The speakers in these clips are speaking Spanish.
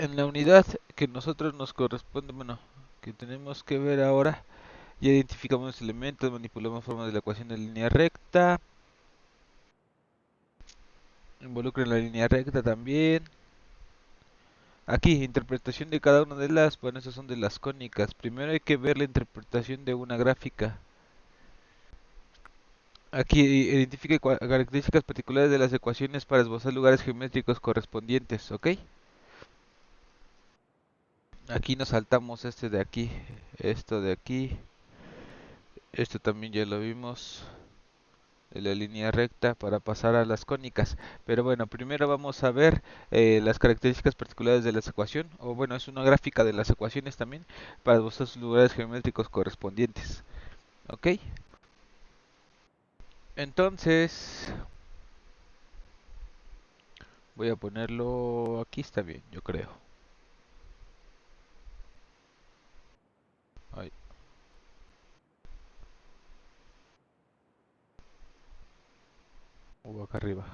En la unidad que nosotros nos corresponde, bueno, que tenemos que ver ahora, ya identificamos los elementos, manipulamos formas de la ecuación de línea recta, involucra la línea recta también. Aquí, interpretación de cada una de las, bueno, esas son de las cónicas. Primero hay que ver la interpretación de una gráfica. Aquí identifique características particulares de las ecuaciones para esbozar lugares geométricos correspondientes, ¿ok? Aquí nos saltamos este de aquí, esto de aquí, esto también ya lo vimos, de la línea recta para pasar a las cónicas. Pero bueno, primero vamos a ver las características particulares de la ecuación, o bueno, es una gráfica de las ecuaciones también para esbozar sus lugares geométricos correspondientes, ¿ok? Entonces, voy a ponerlo aquí, está bien, yo creo. Ay, o acá arriba.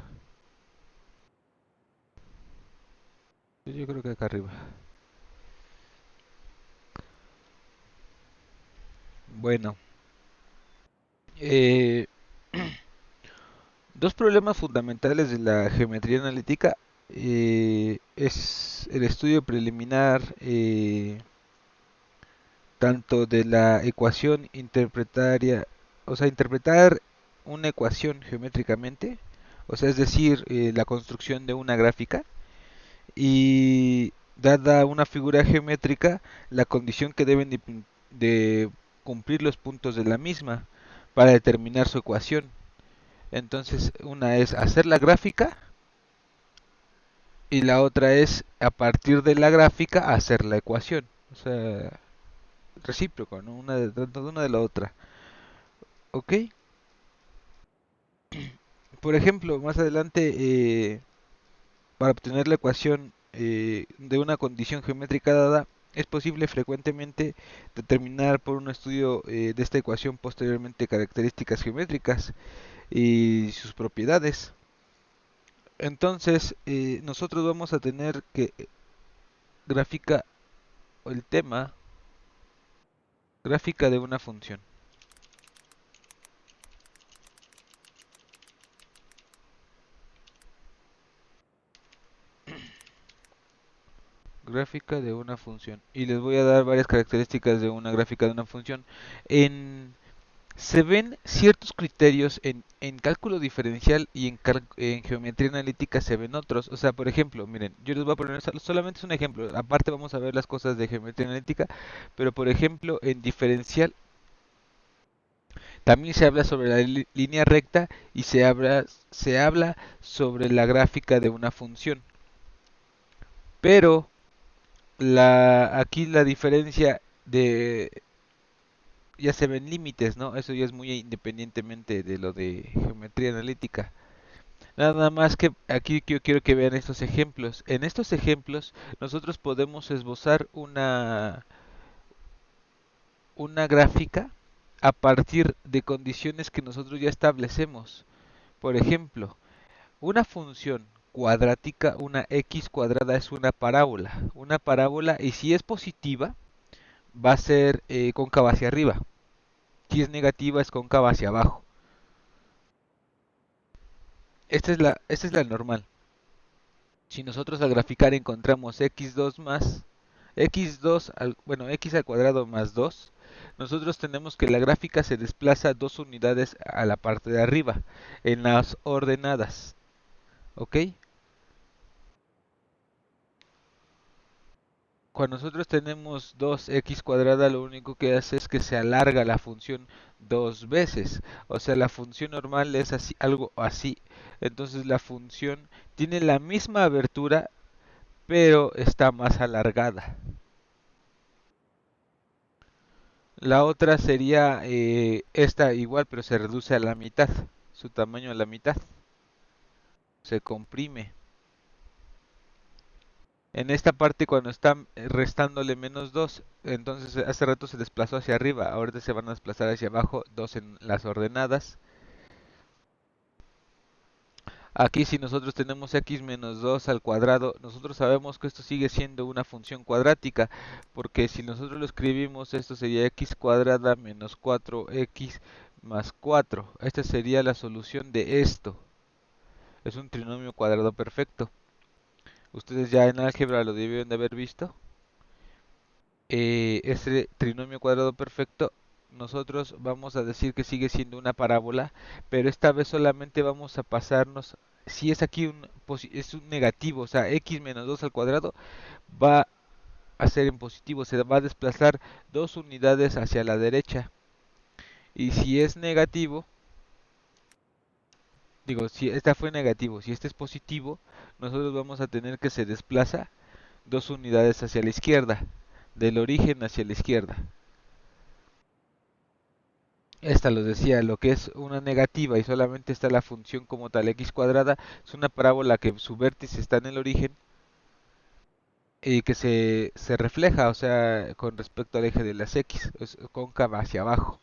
Sí, yo creo que acá arriba. Bueno, eh, dos problemas fundamentales de la geometría analítica es el estudio preliminar tanto de la ecuación interpretaria, o sea, interpretar una ecuación geométricamente, o sea, es decir, la construcción de una gráfica y dada una figura geométrica, la condición que deben de cumplir los puntos de la misma para determinar su ecuación. Entonces, una es hacer la gráfica y la otra es a partir de la gráfica hacer la ecuación. O sea, recíproco, ¿no? Tanto de una de la otra. ¿Ok? Por ejemplo, más adelante, para obtener la ecuación de una condición geométrica dada, es posible frecuentemente determinar por un estudio de esta ecuación posteriormente características geométricas y sus propiedades. Entonces, nosotros vamos a tener que gráfica el tema gráfica de una función. Gráfica de una función. Y les voy a dar varias características de una gráfica de una función. En, se ven ciertos criterios en cálculo diferencial y en geometría analítica se ven otros. O sea, por ejemplo, miren, yo les voy a poner solamente es un ejemplo. Aparte vamos a ver las cosas de geometría analítica. Pero por ejemplo, en diferencial también se habla sobre la línea recta y se habla sobre la gráfica de una función. Pero aquí la diferencia de ya se ven límites, ¿no? Eso ya es muy independientemente de lo de geometría analítica. Nada más que aquí yo quiero que vean estos ejemplos. En estos ejemplos nosotros podemos esbozar una gráfica a partir de condiciones que nosotros ya establecemos. Por ejemplo, una función cuadrática, una x cuadrada es una parábola. Una parábola y si es positiva va a ser cóncava hacia arriba. Si es negativa es cóncava hacia abajo. Esta es la normal. Si nosotros al graficar encontramos x2 más x2 bueno, x al cuadrado más 2, nosotros tenemos que la gráfica se desplaza 2 unidades a la parte de arriba en las ordenadas, ¿ok? Cuando nosotros tenemos 2x cuadrada, lo único que hace es que se alarga la función dos veces. O sea, la función normal es así, algo así. Entonces la función tiene la misma abertura, pero está más alargada. La otra sería esta igual, pero se reduce a la mitad. Su tamaño a la mitad. Se comprime. En esta parte cuando están restándole menos 2, entonces hace rato se desplazó hacia arriba, ahorita se van a desplazar hacia abajo, 2 en las ordenadas. Aquí si nosotros tenemos x menos 2 al cuadrado, nosotros sabemos que esto sigue siendo una función cuadrática, porque si nosotros lo escribimos, esto sería x cuadrada menos 4x más 4. Esta sería la solución de esto. Es un trinomio cuadrado perfecto. Ustedes ya en álgebra lo debieron de haber visto. Este trinomio cuadrado perfecto, nosotros vamos a decir que sigue siendo una parábola, pero esta vez solamente vamos a pasarnos, si es aquí es un negativo, o sea, x menos 2 al cuadrado va a ser en positivo, se va a desplazar 2 unidades hacia la derecha. Y si es negativo, digo, si esta fue negativo, si este es positivo, nosotros vamos a tener que se desplaza 2 unidades hacia la izquierda, del origen hacia la izquierda. Esta lo decía, lo que es una negativa y solamente está la función como tal x cuadrada, es una parábola que su vértice está en el origen y que se refleja, o sea, con respecto al eje de las x, es cóncava hacia abajo.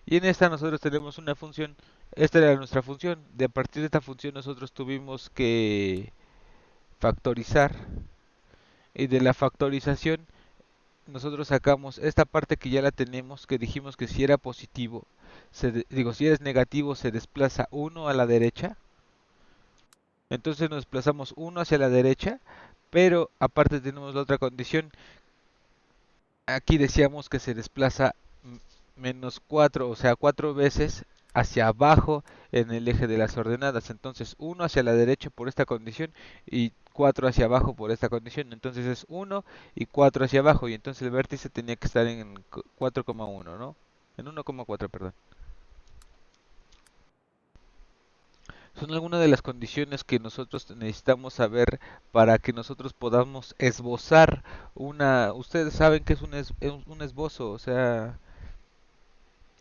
Y en esta nosotros tenemos una función, esta era nuestra función, de a partir de esta función nosotros tuvimos que factorizar y de la factorización nosotros sacamos esta parte que ya la tenemos, que dijimos que si era positivo, digo, si es negativo se desplaza uno a la derecha, entonces nos desplazamos uno hacia la derecha, pero aparte tenemos la otra condición, aquí decíamos que se desplaza menos 4, o sea, 4 veces hacia abajo en el eje de las ordenadas, entonces uno hacia la derecha por esta condición y 4 hacia abajo por esta condición, entonces es uno y 4 hacia abajo y entonces el vértice tenía que estar en 4,1, ¿no? En 1,4, perdón. Son algunas de las condiciones que nosotros necesitamos saber para que nosotros podamos esbozar una... Ustedes saben que es un esbozo, o sea,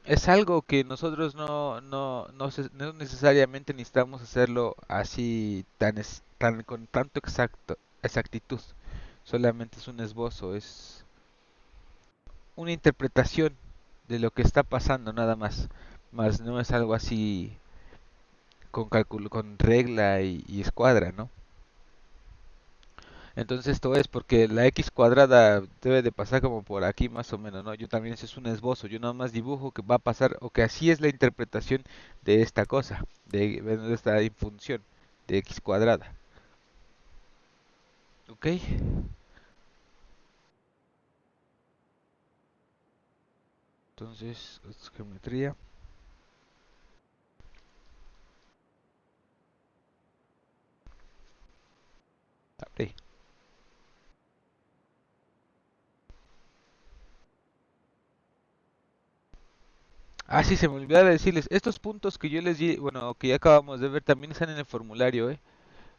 es algo que nosotros no necesariamente necesitamos hacerlo así tan con tanto exactitud. Solamente es un esbozo, es una interpretación de lo que está pasando nada más. Más no es algo así con cálculo, con regla y escuadra, ¿no? Entonces esto es porque la x cuadrada debe de pasar como por aquí más o menos, ¿no? Yo también ese es un esbozo, yo nada más dibujo que va a pasar o que así es la interpretación de esta cosa, de esta función de x cuadrada. ¿Ok? Entonces, es geometría. Abre. Ah, sí, se me olvidaba decirles, estos puntos que yo les di, bueno, que ya acabamos de ver, también están en el formulario, ¿eh?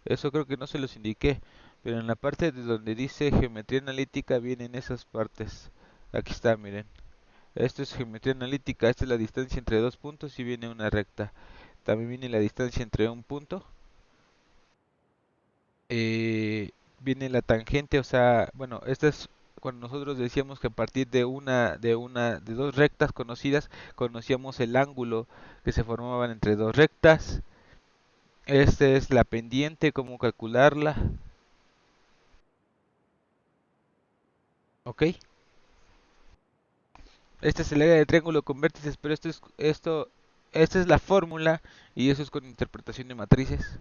Eso creo que no se los indiqué, pero en la parte de donde dice geometría analítica vienen esas partes. Aquí está, miren. Esto es geometría analítica, esta es la distancia entre dos puntos y viene una recta. También viene la distancia entre un punto. Viene la tangente, o sea, bueno, esta es cuando nosotros decíamos que a partir de dos rectas conocidas, conocíamos el ángulo que se formaban entre dos rectas. Esta es la pendiente, cómo calcularla, ¿ok? Este es el área del triángulo con vértices, pero esta es la fórmula y eso es con interpretación de matrices.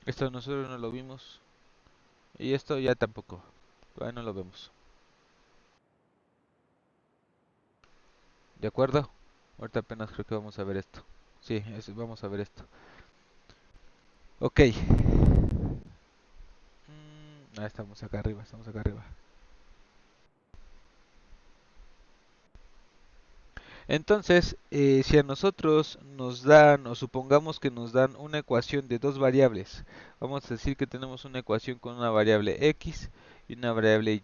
Esto nosotros no lo vimos y esto ya tampoco. Todavía no lo vemos. ¿De acuerdo? Ahorita apenas creo que vamos a ver esto. Sí, vamos a ver esto. Ok. Estamos acá arriba, estamos acá arriba. Entonces, si a nosotros nos dan, o supongamos que nos dan una ecuación de dos variables, vamos a decir que tenemos una ecuación con una variable x y una variable,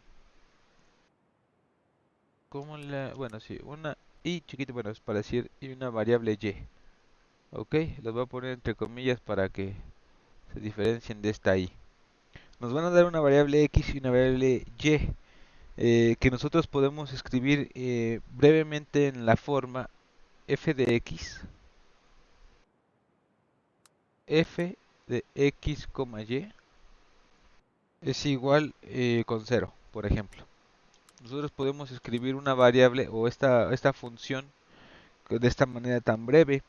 bueno, sí, una y chiquito, bueno, es para decir, y una variable y. Ok, los voy a poner entre comillas para que se diferencien de esta y. Nos van a dar una variable x y una variable y que nosotros podemos escribir brevemente en la forma f de x, f de x, y es igual con 0, por ejemplo. Nosotros podemos escribir una variable o esta función de esta manera tan breve.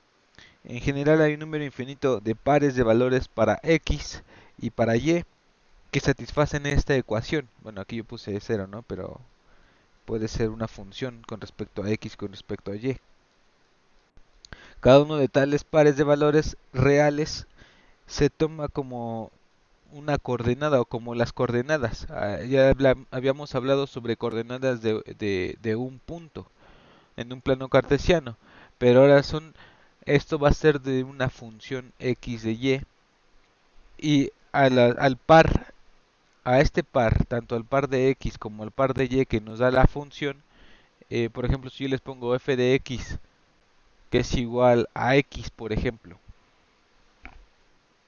En general hay un número infinito de pares de valores para x y para y que satisfacen esta ecuación. Bueno, aquí yo puse 0, ¿no? Pero puede ser una función con respecto a x con respecto a y. Cada uno de tales pares de valores reales se toma como una coordenada o como las coordenadas. Ya habíamos hablado sobre coordenadas de un punto en un plano cartesiano, pero ahora esto va a ser de una función x de y al par, a este par, tanto al par de x como al par de y que nos da la función, por ejemplo, si yo les pongo f de x, que es igual a x, por ejemplo,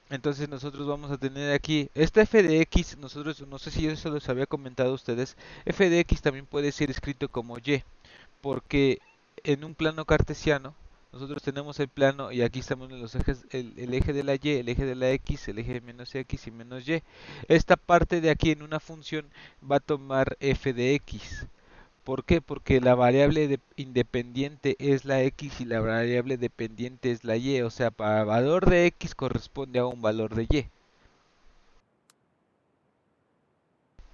entonces nosotros vamos a tener aquí, esta f de x, nosotros, no sé si eso los había comentado a ustedes, f de x también puede ser escrito como y, porque en un plano cartesiano, nosotros tenemos el plano y aquí estamos en los ejes, el eje de la y, el eje de la x, el eje de menos x y menos y. Esta parte de aquí en una función va a tomar f de x. ¿Por qué? Porque la variable independiente es la x y la variable dependiente es la y. O sea, para valor de x corresponde a un valor de y.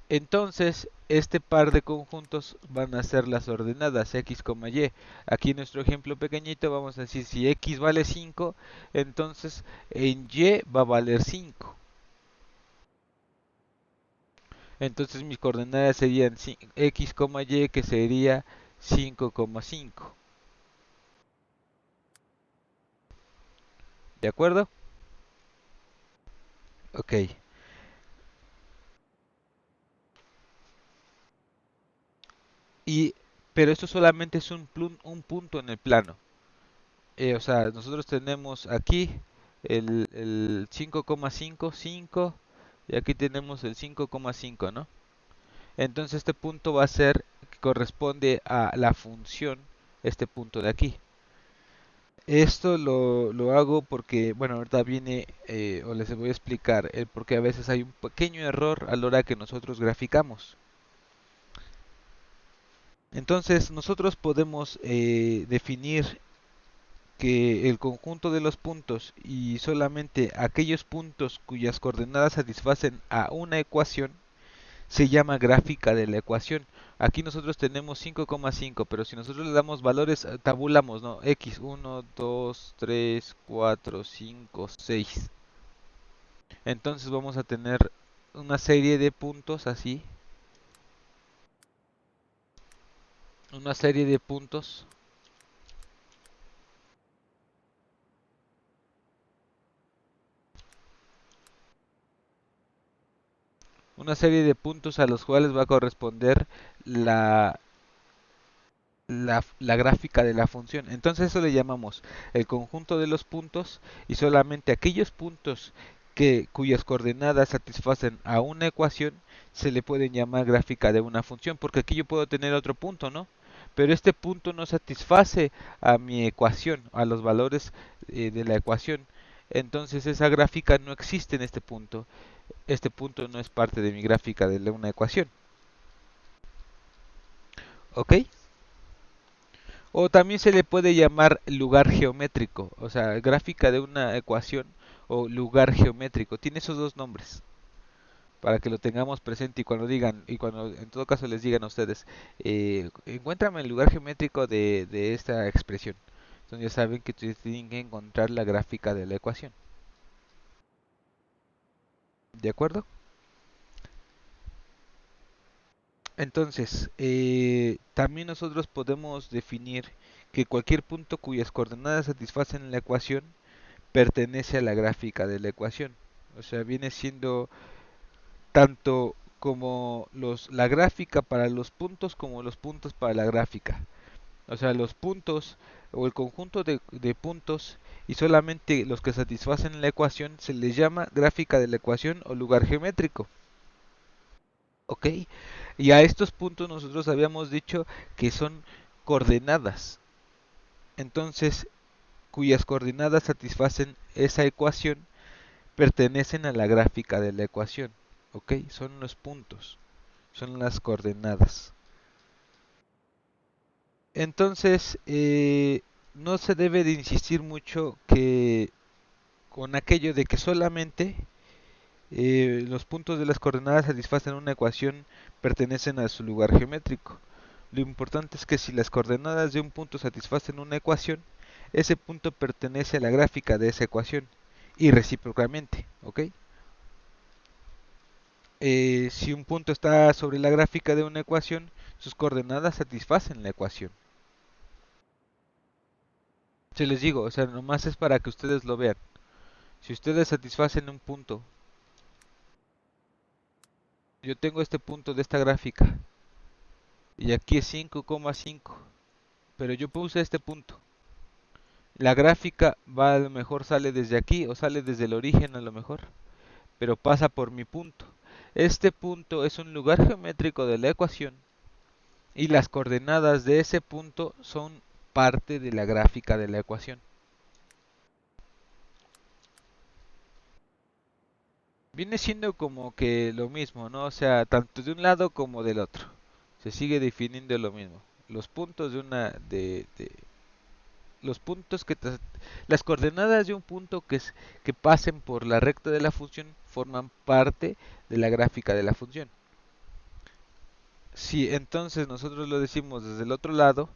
Entonces, este par de conjuntos van a ser las ordenadas x, y. Aquí en nuestro ejemplo pequeñito vamos a decir si x vale 5, entonces en y va a valer 5. Entonces mis coordenadas serían x, y, que sería 5,5. ¿De acuerdo? Ok. Y, pero esto solamente es un punto en el plano. O sea, nosotros tenemos aquí el 5,5, 5, y aquí tenemos el 5,5, ¿no? Entonces este punto va a ser, que corresponde a la función, este punto de aquí. Esto lo hago porque, bueno, ahorita viene, o les voy a explicar el por qué a veces hay un pequeño error a la hora que nosotros graficamos. Entonces nosotros podemos definir que el conjunto de los puntos y solamente aquellos puntos cuyas coordenadas satisfacen a una ecuación se llama gráfica de la ecuación. Aquí nosotros tenemos 5,5, pero si nosotros le damos valores, tabulamos, ¿no? X, 1, 2, 3, 4, 5, 6. Entonces vamos a tener una serie de puntos así, una serie de puntos, una serie de puntos a los cuales va a corresponder la, la gráfica de la función. Entonces eso le llamamos el conjunto de los puntos y solamente aquellos puntos cuyas coordenadas satisfacen a una ecuación se le pueden llamar gráfica de una función, porque aquí yo puedo tener otro punto, ¿no? Pero este punto no satisface a mi ecuación, a los valores de la ecuación. Entonces esa gráfica no existe en este punto. Este punto no es parte de mi gráfica de una ecuación. ¿Ok? O también se le puede llamar lugar geométrico, o sea, gráfica de una ecuación o lugar geométrico. Tiene esos dos nombres para que lo tengamos presente y cuando digan, y cuando en todo caso les digan a ustedes, encuéntrame el lugar geométrico de esta expresión. Entonces ya saben que ustedes tienen que encontrar la gráfica de la ecuación. ¿De acuerdo? Entonces, también nosotros podemos definir que cualquier punto cuyas coordenadas satisfacen la ecuación pertenece a la gráfica de la ecuación. O sea, viene siendo tanto como la gráfica para los puntos como los puntos para la gráfica. O sea, los puntos o el conjunto de puntos y solamente los que satisfacen la ecuación se les llama gráfica de la ecuación o lugar geométrico. ¿Ok? Y a estos puntos nosotros habíamos dicho que son coordenadas. entonces cuyas coordenadas satisfacen esa ecuación pertenecen a la gráfica de la ecuación. ¿Ok? Son los puntos, son las coordenadas. Entonces, no se debe de insistir mucho que con aquello de que solamente los puntos de las coordenadas satisfacen una ecuación pertenecen a su lugar geométrico. Lo importante es que si las coordenadas de un punto satisfacen una ecuación, ese punto pertenece a la gráfica de esa ecuación y recíprocamente, ¿ok? Si un punto está sobre la gráfica de una ecuación, sus coordenadas satisfacen la ecuación. Se les digo, o sea, nomás es para que ustedes lo vean. Si ustedes satisfacen un punto, yo tengo este punto de esta gráfica y aquí es 5,5, pero yo puse este punto. La gráfica va, a lo mejor sale desde aquí o sale desde el origen a lo mejor, pero pasa por mi punto. Este punto es un lugar geométrico de la ecuación y las coordenadas de ese punto son parte de la gráfica de la ecuación. Viene siendo como que lo mismo, ¿no? O sea, tanto de un lado como del otro. Se sigue definiendo lo mismo. Los puntos de una los puntos las coordenadas de un punto que pasen por la recta de la función forman parte de la gráfica de la función. Si entonces nosotros lo decimos desde el otro lado,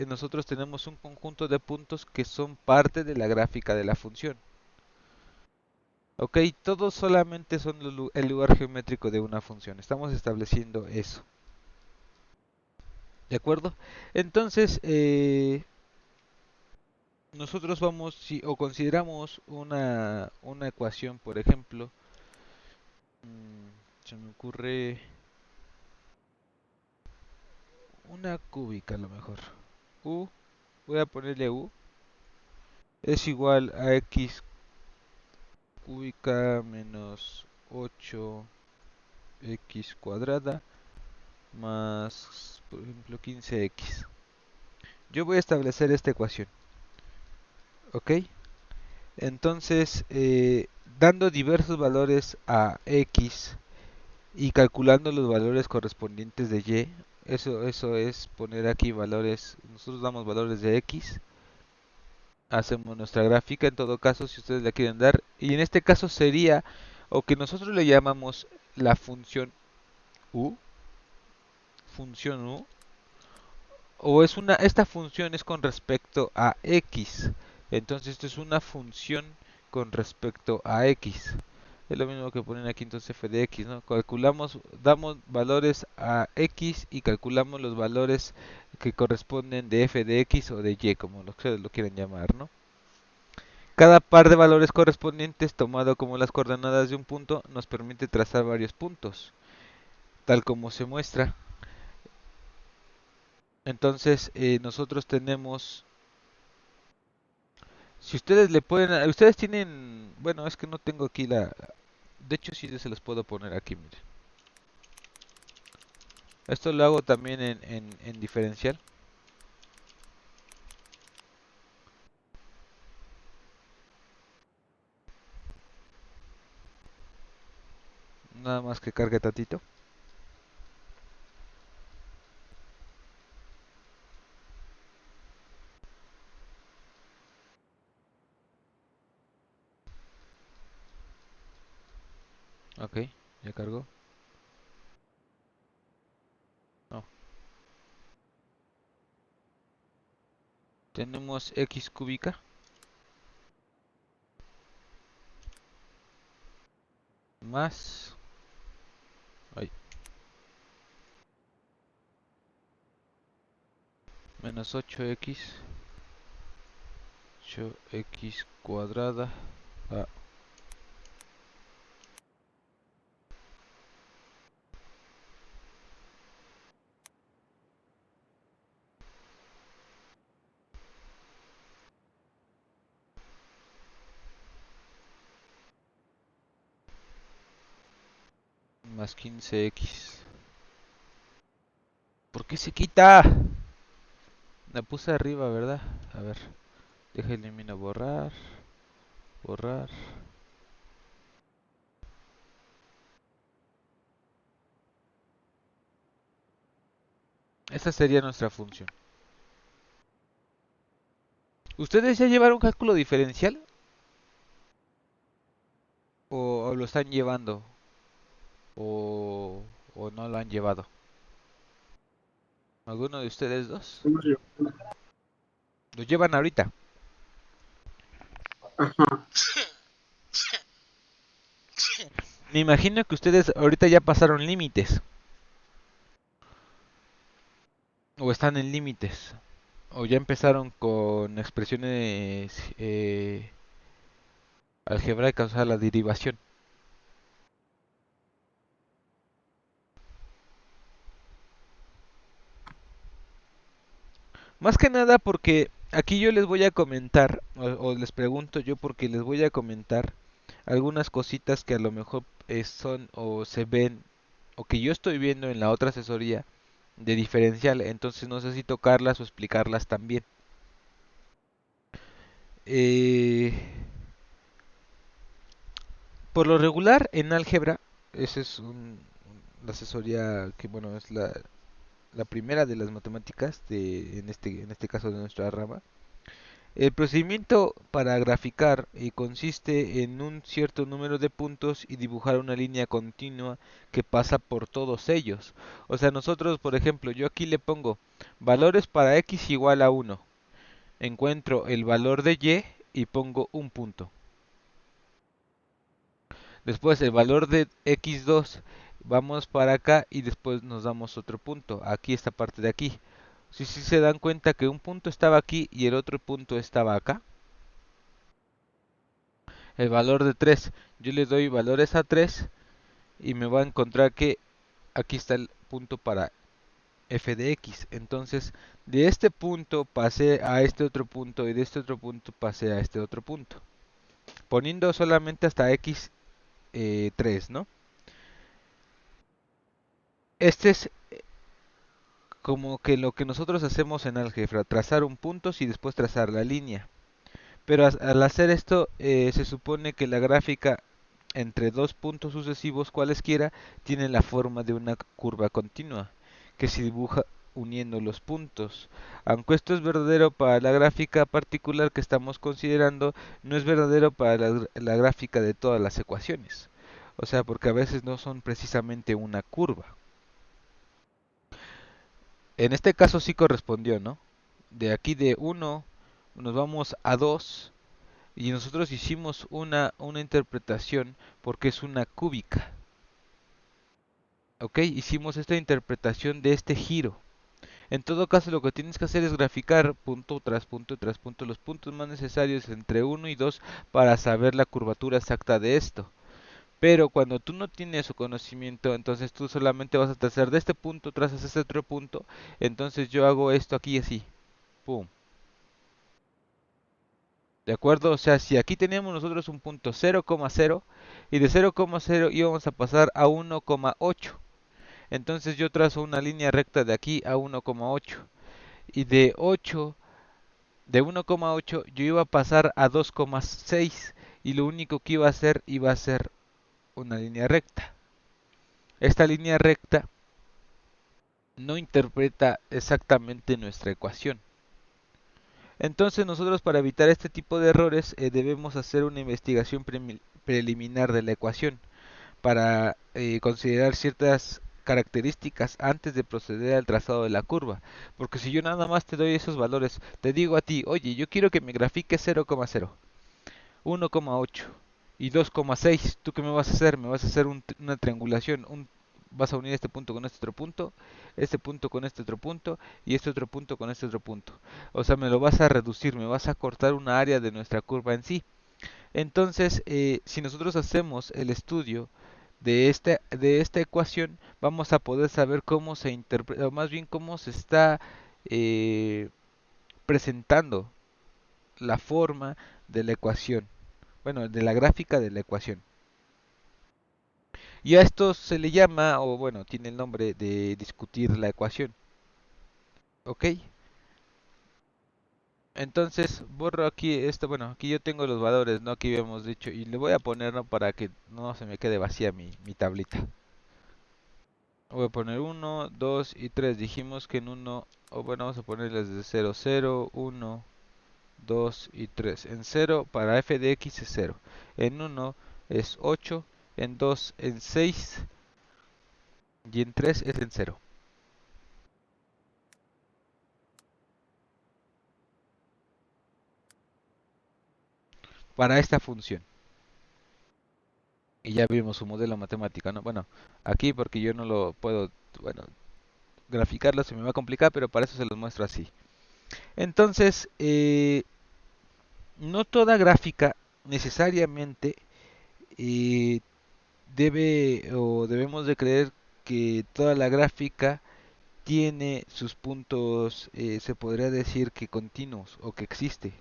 nosotros tenemos un conjunto de puntos que son parte de la gráfica de la función. Ok, todos solamente son el lugar geométrico de una función. Estamos estableciendo eso. ¿De acuerdo? Entonces, nosotros vamos, si, o consideramos una ecuación, por ejemplo, se me ocurre una cúbica a lo mejor. U, voy a ponerle U, es igual a x cúbica menos 8x cuadrada más, por ejemplo, 15x. Yo voy a establecer esta ecuación, ¿ok? Entonces, dando diversos valores a x y calculando los valores correspondientes de y, eso es poner aquí valores, nosotros damos valores de x, hacemos nuestra gráfica en todo caso si ustedes la quieren dar, y en este caso sería, o que nosotros le llamamos la u, función u, o es esta función es con respecto a x, entonces esto es una función con respecto a x. Es lo mismo que ponen aquí entonces f de x, ¿no? Calculamos, damos valores a x y calculamos los valores que corresponden de f de x o de y, como ustedes lo quieran llamar, ¿no? Cada par de valores correspondientes, tomado como las coordenadas de un punto, nos permite trazar varios puntos, tal como se muestra. Entonces, nosotros tenemos, si ustedes le pueden, ustedes tienen, bueno, es que no tengo aquí de hecho sí se los puedo poner aquí, miren. Esto lo hago también en diferencial. Nada más que cargue tantito. Ok, ya cargó. No. Tenemos x cúbica más, ay, menos 8x cuadrada a más 15x. ¿Por qué se quita? La puse arriba, ¿verdad? A ver, deja elimino borrar, borrar. Esa sería nuestra función. ¿Ustedes ya llevaron cálculo diferencial? ¿O lo están llevando? ¿O, o no lo han llevado? ¿Alguno de ustedes dos? ¿Cómo se llama? ¿Lo llevan ahorita? Ajá. Me imagino que ustedes ahorita ya pasaron límites. O están en límites. O ya empezaron con expresiones algebraicas, o sea, la derivación. Más que nada porque aquí yo les voy a comentar, o les pregunto yo porque les voy a comentar algunas cositas que a lo mejor son o se ven o que yo estoy viendo en la otra asesoría de diferencial, entonces no sé si tocarlas o explicarlas también. Eh, por lo regular en álgebra, esa es la asesoría que bueno es la primera de las matemáticas en este caso de nuestra rama. El procedimiento para graficar consiste en un cierto número de puntos y dibujar una línea continua que pasa por todos ellos. O sea, nosotros, por ejemplo, yo aquí le pongo valores para x igual a 1. Encuentro el valor de y pongo un punto. Después el valor de x2, vamos para acá y después nos damos otro punto. Aquí esta parte de aquí. Si se dan cuenta que un punto estaba aquí y el otro punto estaba acá. El valor de 3, yo le doy valores a 3 y me va a encontrar que aquí está el punto para f de x. Entonces, de este punto pasé a este otro punto y de este otro punto pasé a este otro punto. Poniendo solamente hasta x 3, ¿no? Este es como que lo que nosotros hacemos en álgebra, trazar un punto y después trazar la línea. Pero al hacer esto, se supone que la gráfica entre dos puntos sucesivos cualesquiera tiene la forma de una curva continua, que se dibuja uniendo los puntos. Aunque esto es verdadero para la gráfica particular que estamos considerando, no es verdadero para la gráfica de todas las ecuaciones. O sea, porque a veces no son precisamente una curva. En este caso sí correspondió, ¿no? De aquí de 1 nos vamos a 2 y nosotros hicimos una interpretación porque es una cúbica. Ok, hicimos esta interpretación de este giro. En todo caso, lo que tienes que hacer es graficar punto tras punto tras punto los puntos más necesarios entre 1 y 2 para saber la curvatura exacta de esto. Pero cuando tú no tienes su conocimiento, entonces tú solamente vas a trazar de este punto, trazas este otro punto, entonces yo hago esto aquí así, pum. ¿De acuerdo? O sea, si aquí teníamos nosotros un punto 0,0 y de 0,0 íbamos a pasar a 1,8. Entonces yo trazo una línea recta de aquí a 1,8 y de 1,8 yo iba a pasar a 2,6 y lo único que iba a ser una línea recta. Esta línea recta no interpreta exactamente nuestra ecuación. Entonces nosotros para evitar este tipo de errores debemos hacer una investigación preliminar de la ecuación para considerar ciertas características antes de proceder al trazado de la curva. Porque si yo nada más te doy esos valores, te digo a ti, oye, yo quiero que me grafiques 0,0, 1,8 y 2,6, ¿tú qué me vas a hacer? Me vas a hacer una triangulación, vas a unir este punto con este punto con este otro punto y este otro punto con este otro punto. O sea, me lo vas a reducir, me vas a cortar una área de nuestra curva en sí. Entonces, si nosotros hacemos el estudio de esta ecuación, vamos a poder saber cómo se interpreta, o más bien cómo se está eh, presentando la forma de la ecuación, bueno, de la gráfica de la ecuación. Y a esto se le llama, o bueno, tiene el nombre de discutir la ecuación, ¿ok? Entonces borro aquí esto, bueno, aquí yo tengo los valores, ¿no? Aquí habíamos dicho, y le voy a poner, ¿no? Para que no se me quede vacía mi tablita. Voy a poner 1, 2 y 3. Dijimos que en 1, o bueno, vamos a ponerles de 0, 0, 1, 2 y 3. En 0 para f de x es 0. En 1 es 8, en 2 en 6 y en 3 es en 0. Para esta función. Y ya vimos su modelo matemático, ¿no? Bueno, aquí porque yo no lo puedo, bueno, graficarlo se me va a complicar, pero para eso se los muestro así. Entonces, no toda gráfica necesariamente eh, debe o debemos de creer que toda la gráfica tiene sus puntos, se podría decir que continuos o que existe.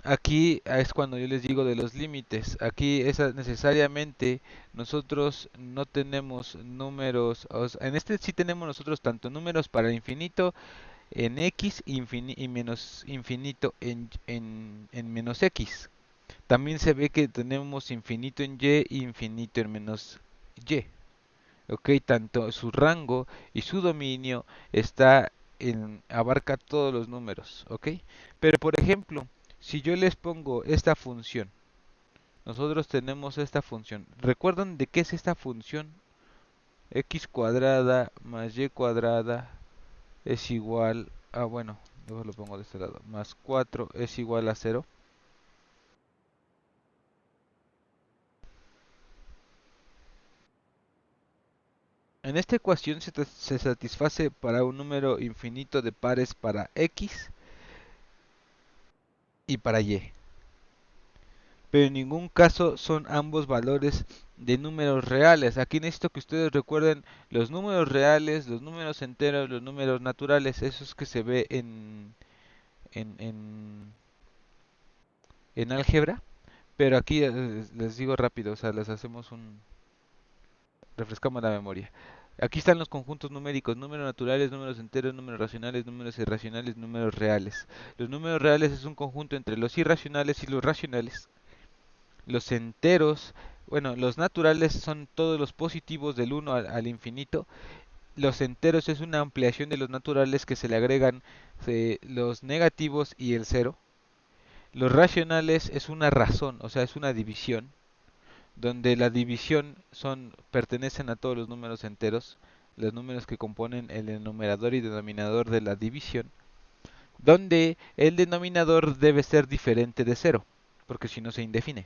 Aquí es cuando yo les digo de los límites. Aquí es necesariamente nosotros no tenemos números, o sea, en este sí tenemos nosotros tanto números para infinito en x y menos infinito en menos x. También se ve que tenemos infinito en y e infinito en menos y. Ok, tanto su rango y su dominio está abarca todos los números. Ok, pero por ejemplo, si yo les pongo esta función, nosotros tenemos esta función. ¿Recuerdan de qué es esta función? X cuadrada más y cuadrada es igual a, bueno, luego lo pongo de este lado, más 4 es igual a 0. En esta ecuación se satisface para un número infinito de pares para x y para y, pero en ningún caso son ambos valores de números reales. Aquí necesito que ustedes recuerden los números reales, los números enteros, los números naturales, esos que se ve en, en, en álgebra, pero aquí les digo rápido, o sea, les hacemos un, refrescamos la memoria. Aquí están los conjuntos numéricos, números naturales, números enteros, números racionales, números irracionales, números reales. Los números reales es un conjunto entre los irracionales y los racionales. Los enteros, bueno, los naturales son todos los positivos del 1 al infinito. Los enteros es una ampliación de los naturales que se le agregan los negativos y el cero. Los racionales es una razón, o sea, es una división donde la división pertenecen a todos los números enteros, los números que componen el numerador y denominador de la división, donde el denominador debe ser diferente de cero, porque si no se indefine.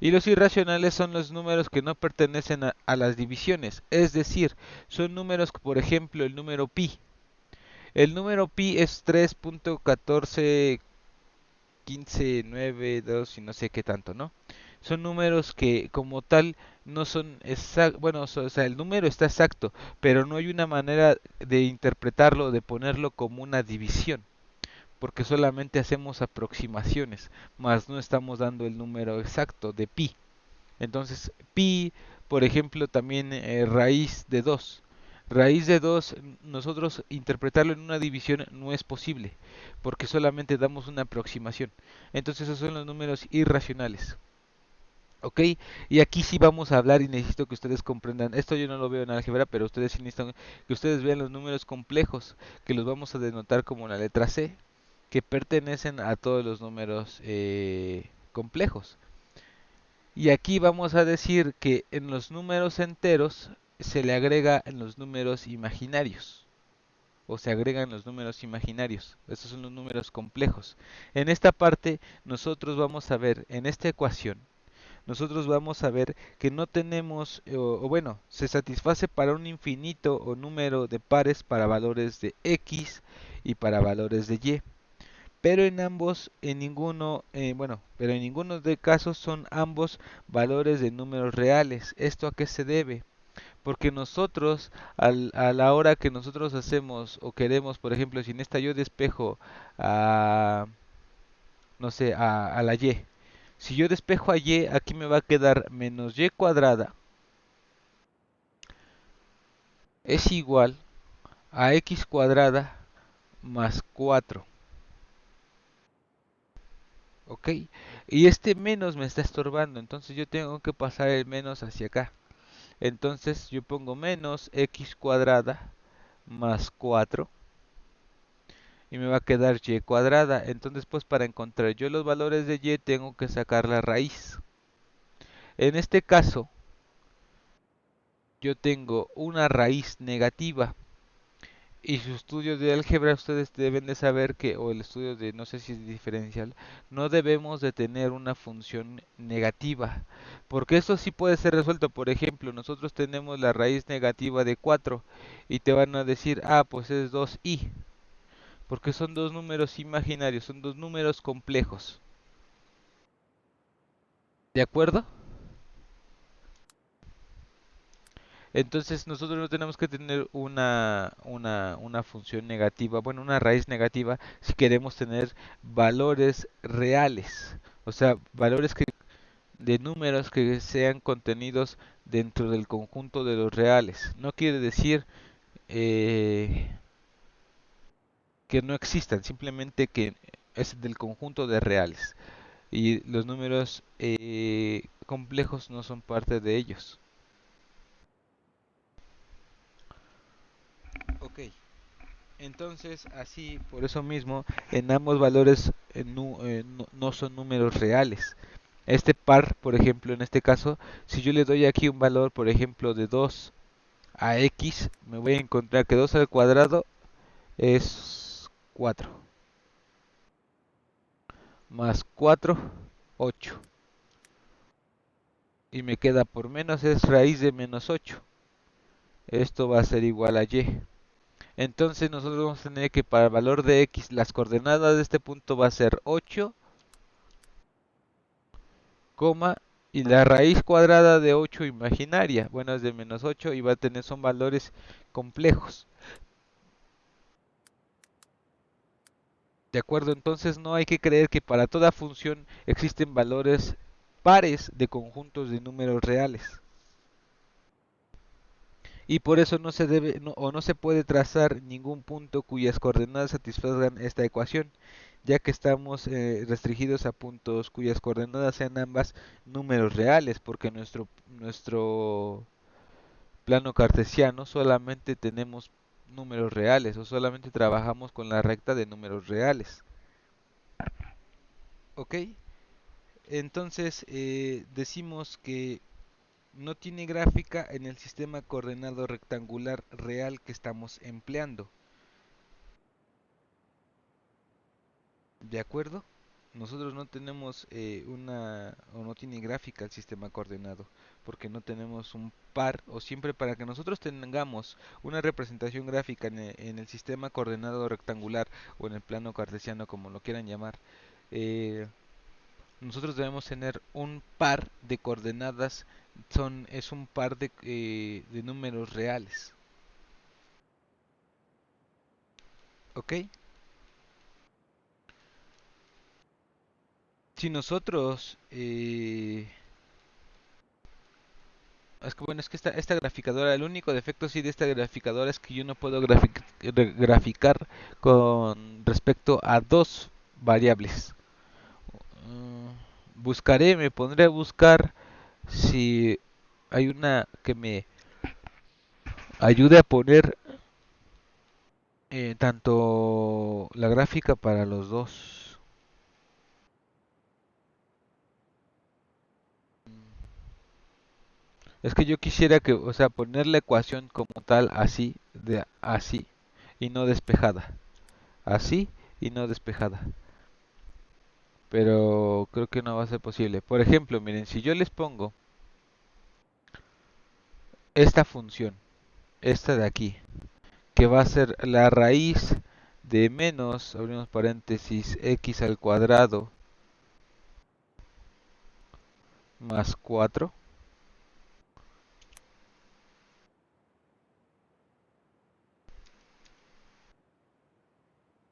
Y los irracionales son los números que no pertenecen a las divisiones, es decir, son números, por ejemplo, el número pi. El número pi es 3.141592 y no sé qué tanto, ¿no? Son números que como tal no son exactos, bueno, o sea, el número está exacto, pero no hay una manera de interpretarlo, de ponerlo como una división, porque solamente hacemos aproximaciones, más no estamos dando el número exacto de pi. Entonces, pi, por ejemplo, también raíz de 2. Raíz de 2, nosotros interpretarlo en una división no es posible, porque solamente damos una aproximación. Entonces, esos son los números irracionales. ¿Ok? Y aquí sí vamos a hablar y necesito que ustedes comprendan. Esto yo no lo veo en álgebra, pero ustedes sí necesitan que ustedes vean los números complejos, que los vamos a denotar como la letra C, que pertenecen a todos los números complejos. Y aquí vamos a decir que en los números enteros se le agrega en los números imaginarios. O se agregan los números imaginarios. Estos son los números complejos. En esta parte nosotros vamos a ver, en esta ecuación, nosotros vamos a ver que no tenemos, o bueno, se satisface para un infinito o número de pares para valores de x y para valores de y. Pero en ambos, en ninguno, bueno, pero en ninguno de casos son ambos valores de números reales. ¿Esto a qué se debe? Porque nosotros, a la hora que nosotros hacemos o queremos, por ejemplo, si en esta yo despejo a, no sé, a la y. Si yo despejo a y, aquí me va a quedar menos y cuadrada es igual a x cuadrada más 4. ¿ok? Y este menos me está estorbando, entonces yo tengo que pasar el menos hacia acá. Entonces yo pongo menos x cuadrada más 4 y me va a quedar y cuadrada. Entonces pues para encontrar yo los valores de y tengo que sacar la raíz. En este caso yo tengo una raíz negativa. Y sus estudios de álgebra ustedes deben de saber que, o el estudio de no sé si es diferencial, no debemos de tener una función negativa, porque eso sí puede ser resuelto. Por ejemplo, nosotros tenemos la raíz negativa de 4 y te van a decir, ah, pues es 2i, porque son dos números imaginarios, son dos números complejos. ¿De acuerdo? Entonces nosotros no tenemos que tener una función negativa, bueno, una raíz negativa si queremos tener valores reales, o sea, valores de números que sean contenidos dentro del conjunto de los reales. No quiere decir que no existan, simplemente que es del conjunto de reales y los números complejos no son parte de ellos. Ok. Entonces, así, por eso mismo, en ambos valores no son números reales. Este par, por ejemplo, en este caso, si yo le doy aquí un valor, por ejemplo, de 2 a x, me voy a encontrar que 2 al cuadrado es 4, más 4, 8. Y me queda por menos, es raíz de menos 8. Esto va a ser igual a y. Entonces nosotros vamos a tener que para el valor de x, las coordenadas de este punto va a ser 8, coma, y la raíz cuadrada de 8 imaginaria, bueno, es de menos 8 y va a tener, son valores complejos. ¿De acuerdo? Entonces no hay que creer que para toda función existen valores pares de conjuntos de números reales. Y por eso no se debe o no se puede trazar ningún punto cuyas coordenadas satisfagan esta ecuación, ya que estamos restringidos a puntos cuyas coordenadas sean ambas números reales, porque nuestro plano cartesiano solamente tenemos números reales o solamente trabajamos con la recta de números reales. ¿Ok? Entonces decimos que no tiene gráfica en el sistema coordenado rectangular real que estamos empleando. ¿De acuerdo? Nosotros no tenemos o no tiene gráfica el sistema coordenado, porque no tenemos un par, o siempre para que nosotros tengamos una representación gráfica en el sistema coordenado rectangular o en el plano cartesiano, como lo quieran llamar, eh, nosotros debemos tener un par de coordenadas, es un par de números reales, ¿ok? Si nosotros es que bueno, es que esta graficadora, el único defecto sí de esta graficadora es que yo no puedo graficar con respecto a dos variables. Buscaré, me pondré a buscar si hay una que me ayude a poner tanto la gráfica para los dos. Es que yo quisiera que, o sea, poner la ecuación como tal así, de así y no despejada. Así y no despejada. Pero creo que no va a ser posible. Por ejemplo, miren, si yo les pongo esta función, esta de aquí, que va a ser la raíz de menos, abrimos paréntesis, x al cuadrado más 4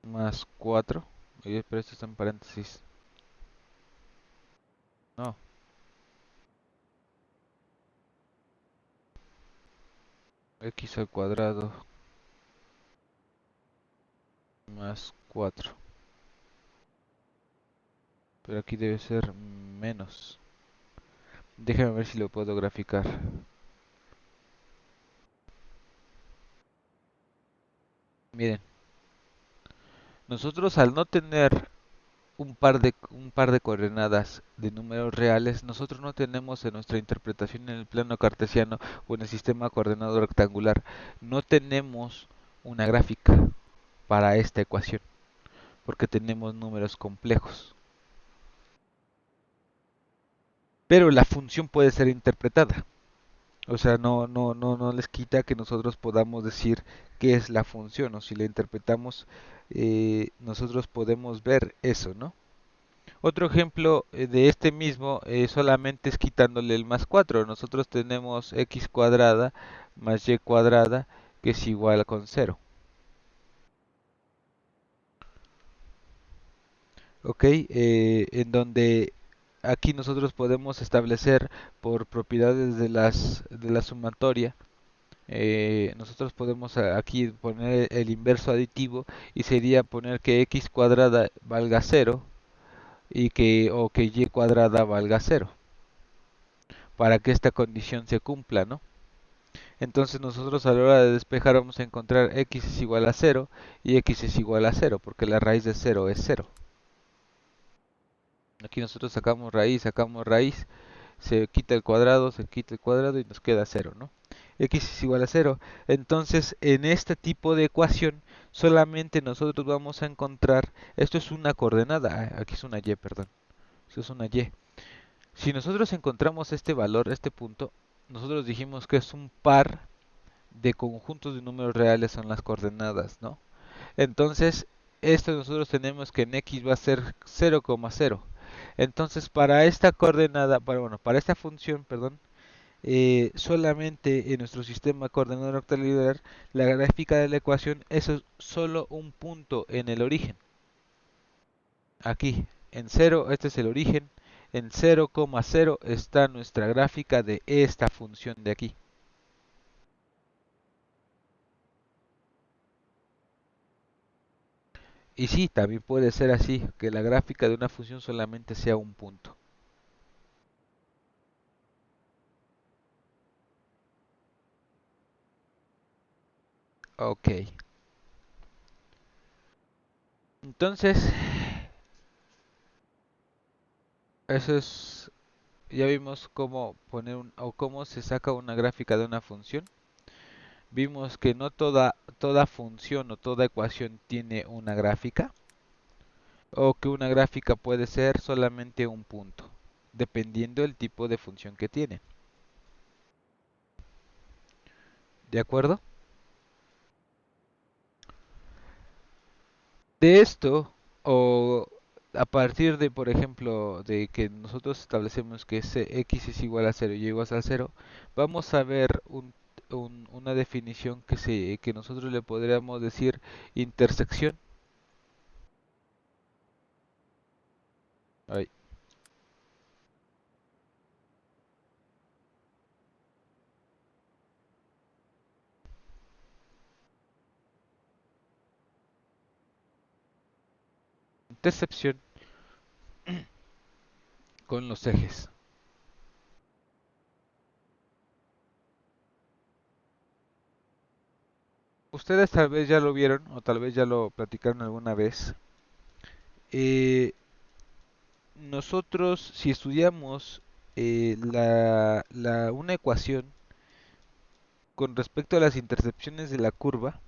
más 4, oye, pero esto está en paréntesis, no, x al cuadrado más 4. pero aquí debe ser menos. Déjame ver si lo puedo graficar. Miren, nosotros al no tener un par de coordenadas de números reales, nosotros no tenemos en nuestra interpretación en el plano cartesiano o en el sistema coordenado rectangular, no tenemos una gráfica para esta ecuación, porque tenemos números complejos. Pero la función puede ser interpretada. O sea, no les quita que nosotros podamos decir qué es la función, o si la interpretamos, nosotros podemos ver eso, ¿no? Otro ejemplo de este mismo solamente es quitándole el más 4. Nosotros tenemos x cuadrada más y cuadrada que es igual con 0. ¿Ok? En donde aquí nosotros podemos establecer por propiedades de la sumatoria. Nosotros podemos aquí poner el inverso aditivo y sería poner que x cuadrada valga 0 o que y cuadrada valga 0 para que esta condición se cumpla, ¿no? Entonces nosotros a la hora de despejar vamos a encontrar x es igual a 0 y x es igual a 0 porque la raíz de 0 es 0. Aquí nosotros sacamos raíz, se quita el cuadrado, se quita el cuadrado y nos queda 0, ¿no? X es igual a 0. Entonces, en este tipo de ecuación, solamente nosotros vamos a encontrar, esto es una coordenada, aquí es una y, perdón, esto es una y. Si nosotros encontramos este valor, este punto, nosotros dijimos que es un par de conjuntos de números reales son las coordenadas, ¿no? Entonces, esto nosotros tenemos que en x va a ser 0,0. Entonces, para esta coordenada, para esta función, perdón, solamente en nuestro sistema coordenado rectangular, la gráfica de la ecuación es solo un punto en el origen. Aquí, en 0, este es el origen. En 0,0 está nuestra gráfica de esta función de aquí. Y sí, también puede ser así, que la gráfica de una función solamente sea un punto. Ok, entonces, eso es, ya vimos cómo poner o cómo se saca una gráfica de una función. Vimos que no toda función o toda ecuación tiene una gráfica, o que una gráfica puede ser solamente un punto, dependiendo del tipo de función que tiene. ¿De acuerdo? De esto, o a partir de, por ejemplo, de que nosotros establecemos que x es igual a 0 y y igual a 0, vamos a ver una definición que nosotros le podríamos decir intersección. Ay, intersección con los ejes. Ustedes tal vez ya lo vieron o tal vez ya lo platicaron alguna vez. Eh, Nosotros, si estudiamos una ecuación con respecto a las intercepciones de la curva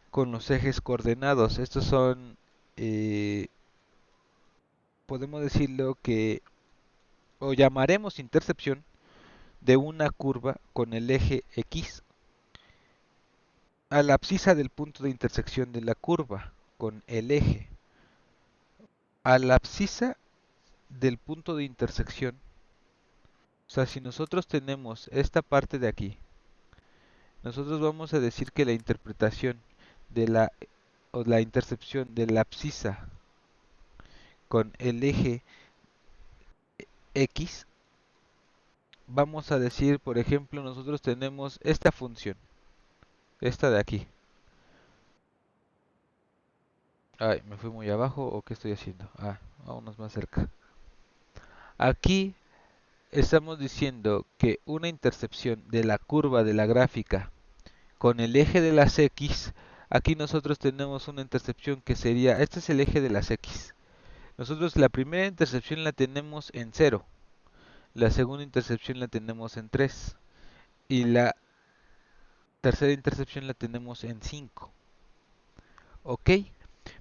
con los ejes coordenados, estos son, eh, podemos decirlo que, o llamaremos intercepción de una curva con el eje X a la abscisa del punto de intersección de la curva con el eje, a la abscisa del punto de intersección. O sea, si nosotros tenemos esta parte de aquí, nosotros vamos a decir que la interpretación de la intercepción de la abscisa con el eje X, vamos a decir, por ejemplo, nosotros tenemos esta función, esta de aquí. Ay, me fui muy abajo o qué estoy haciendo. Ah, vámonos más cerca. Aquí estamos diciendo que una intercepción de la curva de la gráfica con el eje de las X, aquí nosotros tenemos una intercepción que sería, este es el eje de las X. Nosotros la primera intercepción la tenemos en 0, la segunda intercepción la tenemos en 3 y la tercera intercepción la tenemos en 5. ¿Ok?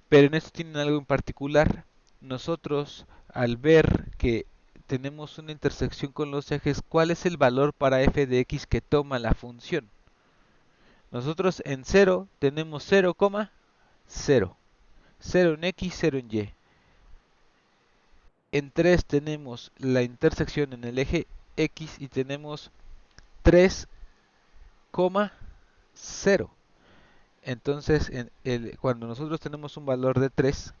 Pero en esto tienen algo en particular. Nosotros, al ver que tenemos una intersección con los ejes, ¿cuál es el valor para f de x que toma la función? Nosotros en 0 tenemos 0, 0. 0 en x, 0 en y. En 3 tenemos la intersección en el eje x y tenemos 3, 0. Entonces, cuando nosotros tenemos un valor de 3,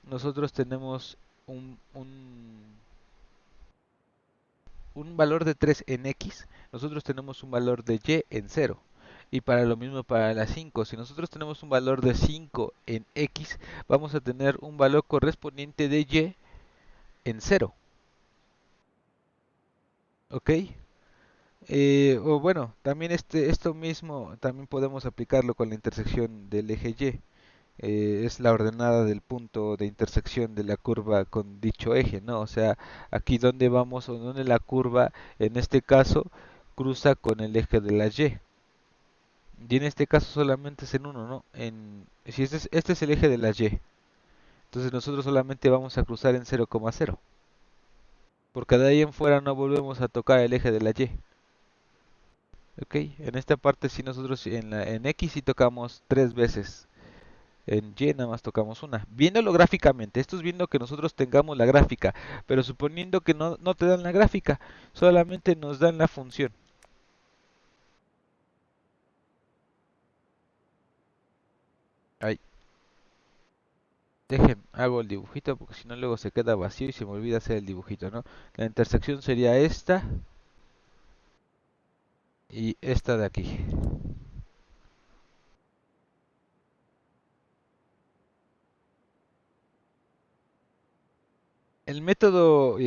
nosotros tenemos un valor de 3 en x, nosotros tenemos un valor de y en 0. Y para lo mismo para la 5, si nosotros tenemos un valor de 5 en x, vamos a tener un valor correspondiente de y en 0. ¿Ok? O bueno, también esto mismo también podemos aplicarlo con la intersección del eje y. Es la ordenada del punto de intersección de la curva con dicho eje, ¿no? O sea, aquí donde vamos o donde la curva, en este caso, cruza con el eje de la y. Y en este caso solamente es en uno, ¿no? Si este es el eje de la y, entonces nosotros solamente vamos a cruzar en 0,0. Porque de ahí en fuera no volvemos a tocar el eje de la y. ¿Ok? En esta parte sí nosotros en X sí tocamos 3 veces. En Y nada más tocamos una. Viéndolo gráficamente, esto es viendo que nosotros tengamos la gráfica, pero suponiendo que no te dan la gráfica, solamente nos dan la función. Ahí, hago el dibujito porque si no luego se queda vacío y se me olvida hacer el dibujito, ¿no? La intersección sería esta y esta de aquí. El método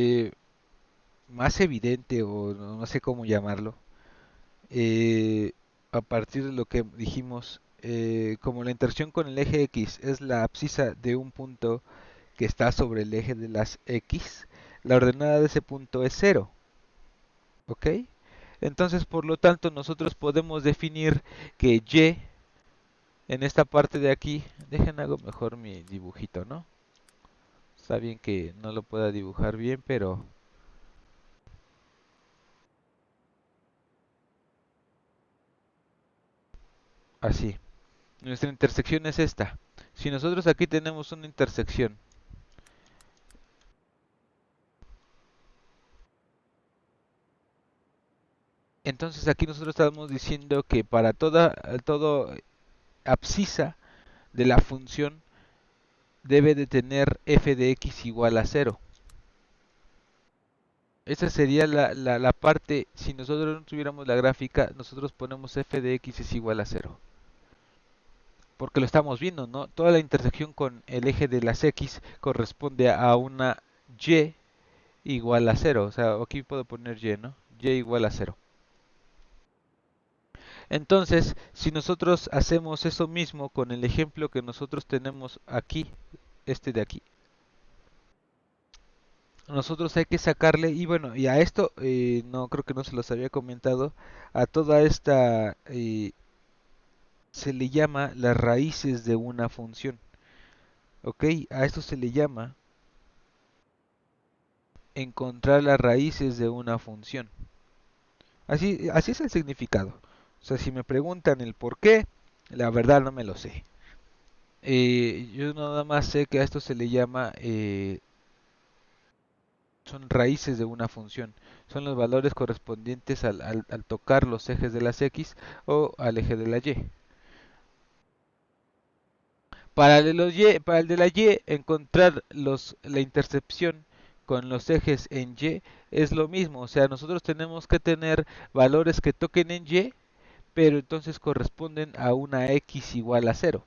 más evidente, o no sé cómo llamarlo, eh, a partir de lo que dijimos, como la intersección con el eje X es la abscisa de un punto que está sobre el eje de las X, la ordenada de ese punto es 0. ¿Ok? Entonces, por lo tanto, nosotros podemos definir que Y en esta parte de aquí, dejen hago mejor mi dibujito, ¿no? Está bien que no lo pueda dibujar bien, pero así. Nuestra intersección es esta. Si nosotros aquí tenemos una intersección, entonces aquí nosotros estamos diciendo que para todo abscisa de la función debe de tener f de x igual a 0. Esa sería la parte, si nosotros no tuviéramos la gráfica, nosotros ponemos f de x es igual a 0. Porque lo estamos viendo, ¿no? Toda la intersección con el eje de las x corresponde a una y igual a 0. O sea, aquí puedo poner y, ¿no? Y igual a 0. Entonces, si nosotros hacemos eso mismo con el ejemplo que nosotros tenemos aquí, este de aquí, nosotros hay que sacarle, y bueno, y a esto, no creo que no se los había comentado, a toda esta se le llama las raíces de una función. ¿Ok? A esto se le llama encontrar las raíces de una función. Así es el significado. O sea, si me preguntan el por qué, la verdad no me lo sé. Yo nada más sé que a esto se le llama, son raíces de una función. Son los valores correspondientes al tocar los ejes de las X o al eje de la Y. Para el de la Y, encontrar la intercepción con los ejes en Y es lo mismo. O sea, nosotros tenemos que tener valores que toquen en Y, pero entonces corresponden a una X igual a 0.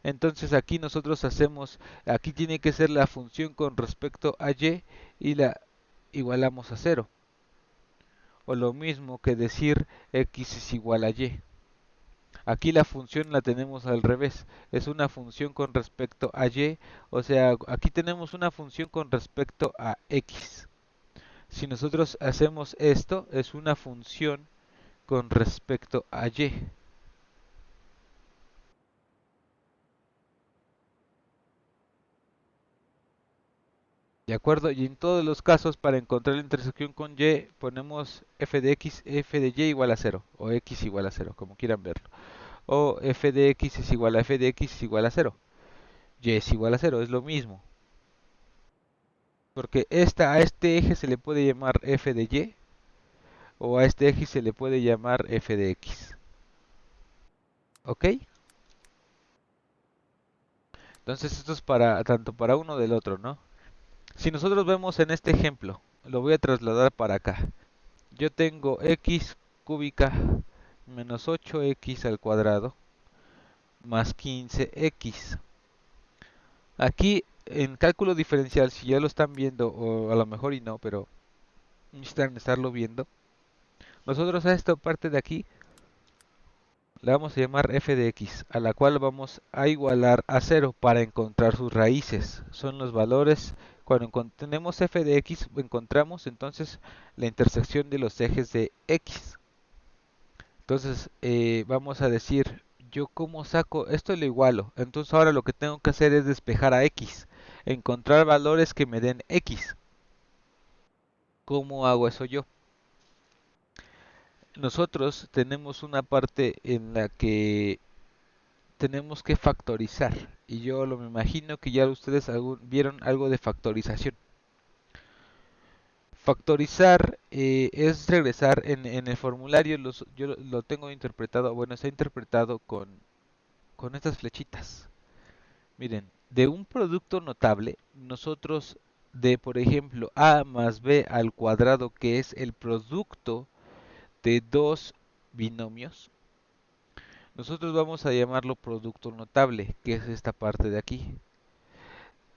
Entonces aquí nosotros hacemos, aquí tiene que ser la función con respecto a y la igualamos a cero. O lo mismo que decir x es igual a y. Aquí la función la tenemos al revés. Es una función con respecto a y. O sea, aquí tenemos una función con respecto a x. Si nosotros hacemos esto, es una función con respecto a y. ¿De acuerdo? Y en todos los casos, para encontrar la intersección con y, ponemos f de x, f de y igual a cero. O x igual a cero, como quieran verlo. O f de x es igual a f de x es igual a cero. Y es igual a cero, es lo mismo. Porque a este eje se le puede llamar f de y, o a este eje se le puede llamar f de x. ¿Ok? Entonces esto es para tanto para uno del otro, ¿no? Si nosotros vemos en este ejemplo, lo voy a trasladar para acá. Yo tengo x cúbica menos 8x al cuadrado más 15x. Aquí en cálculo diferencial, si ya lo están viendo, o a lo mejor y no, pero necesitan estarlo viendo, nosotros a esta parte de aquí le vamos a llamar f de x, a la cual vamos a igualar a cero para encontrar sus raíces. Son los valores, cuando tenemos f de x, encontramos entonces la intersección de los ejes de x. Entonces vamos a decir, yo cómo saco, esto lo igualo, entonces ahora lo que tengo que hacer es despejar a x, encontrar valores que me den x. ¿Cómo hago eso yo? Nosotros tenemos una parte en la que tenemos que factorizar. Y yo me imagino que ya ustedes vieron algo de factorización. Factorizar es regresar en el formulario, yo lo tengo interpretado, bueno, está interpretado con estas flechitas. Miren, de un producto notable, nosotros de, por ejemplo, a más b al cuadrado, que es el producto de dos binomios, nosotros vamos a llamarlo producto notable, que es esta parte de aquí.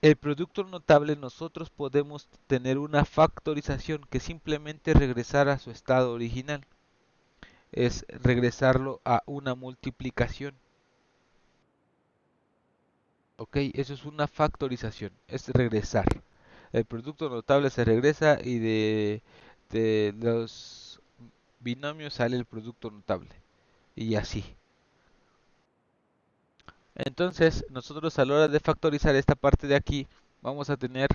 El producto notable nosotros podemos tener una factorización que simplemente regresar a su estado original. Es regresarlo a una multiplicación. Ok, eso es una factorización, es regresar. El producto notable se regresa y de los binomios sale el producto notable. Y así. Entonces, nosotros a la hora de factorizar esta parte de aquí, vamos a tener...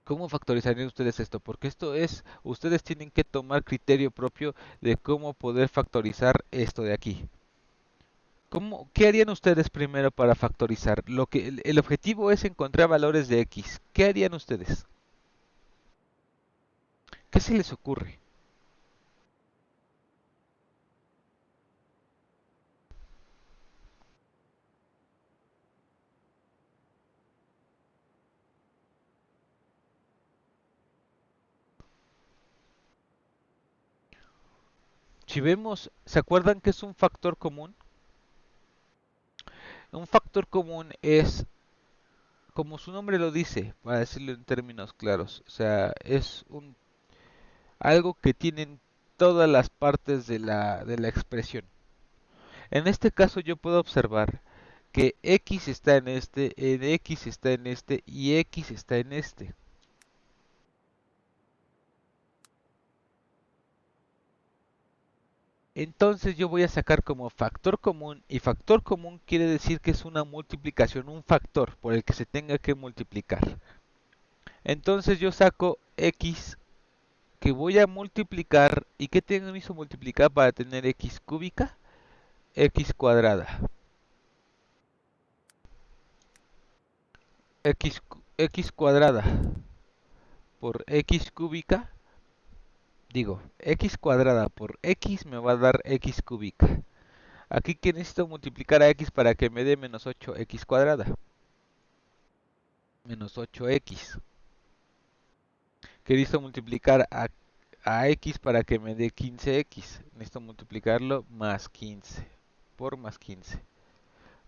¿Cómo factorizarían ustedes esto? Porque esto es, ustedes tienen que tomar criterio propio de cómo poder factorizar esto de aquí. ¿Qué harían ustedes primero para factorizar? El objetivo es encontrar valores de x. ¿Qué harían ustedes? ¿Qué se les ocurre? Si vemos, ¿se acuerdan que es un factor común? Un factor común es, como su nombre lo dice, para decirlo en términos claros, o sea, es algo que tienen todas las partes de la expresión. En este caso yo puedo observar que x está en x está en este y x está en este. Entonces yo voy a sacar como factor común, y factor común quiere decir que es una multiplicación, un factor por el que se tenga que multiplicar. Entonces yo saco x que voy a multiplicar, ¿y qué tengo que multiplicar para tener x cúbica? X cuadrada. X cuadrada por x cúbica, digo, x cuadrada por x me va a dar x cúbica. Aquí que necesito multiplicar a x para que me dé menos 8x cuadrada. Menos 8x. Que necesito multiplicar a x para que me dé 15x. Necesito multiplicarlo más 15. Por más 15.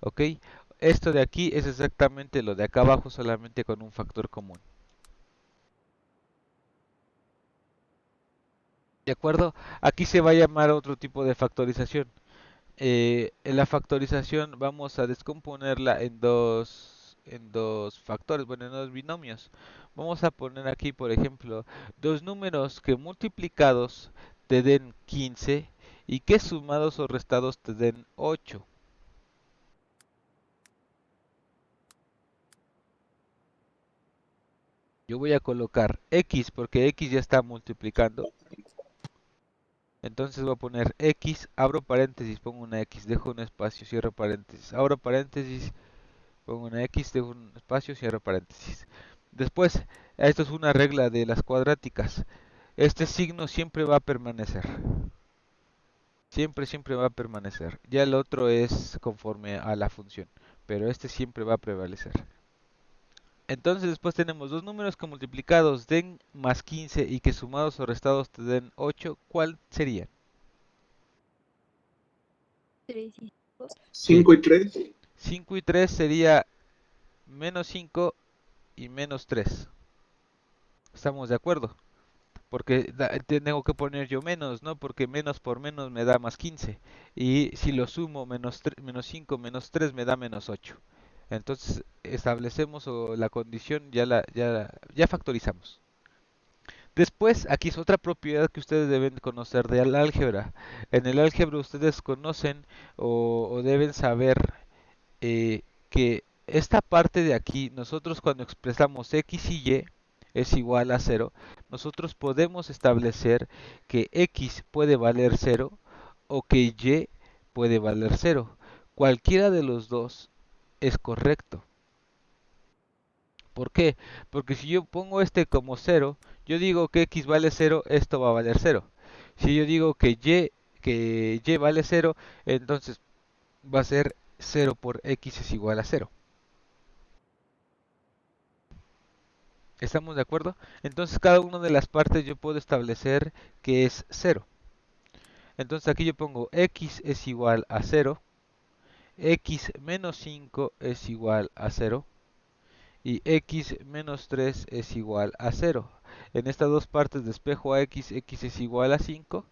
¿Ok? Esto de aquí es exactamente lo de acá abajo, solamente con un factor común. ¿De acuerdo? Aquí se va a llamar otro tipo de factorización. En la factorización vamos a descomponerla en dos factores, bueno, en dos binomios. Vamos a poner aquí, por ejemplo, dos números que multiplicados te den 15 y que sumados o restados te den 8. Yo voy a colocar x porque x ya está multiplicando. Entonces voy a poner x, abro paréntesis, pongo una x, dejo un espacio, cierro paréntesis, abro paréntesis, pongo una x, dejo un espacio, cierro paréntesis. Después, esto es una regla de las cuadráticas. Este signo siempre va a permanecer. Siempre, siempre va a permanecer. Ya el otro es conforme a la función, pero este siempre va a prevalecer. Entonces después tenemos dos números que multiplicados den más 15 y que sumados o restados te den 8. ¿Cuál sería? 3 y 5. Sí, 5 y 3. 5 y 3 sería menos 5 y menos 3. ¿Estamos de acuerdo? Porque tengo que poner yo menos, ¿no? Porque menos por menos me da más 15. Y si lo sumo, menos 5 menos 3 me da menos 8. Entonces establecemos la condición, ya factorizamos. Después, aquí es otra propiedad que ustedes deben conocer del álgebra. En el álgebra ustedes conocen o deben saber que esta parte de aquí, nosotros cuando expresamos x y y es igual a 0, nosotros podemos establecer que x puede valer 0 o que y puede valer 0. Cualquiera de los dos es correcto. ¿Por qué? Porque si yo pongo este como 0, yo digo que x vale 0, esto va a valer 0. Si yo digo que y vale 0, entonces va a ser 0 por x es igual a 0. ¿Estamos de acuerdo? Entonces cada una de las partes yo puedo establecer que es 0. Entonces aquí yo pongo x es igual a 0, x menos 5 es igual a 0 y x menos 3 es igual a 0. En estas dos partes despejo a x, x es igual a 5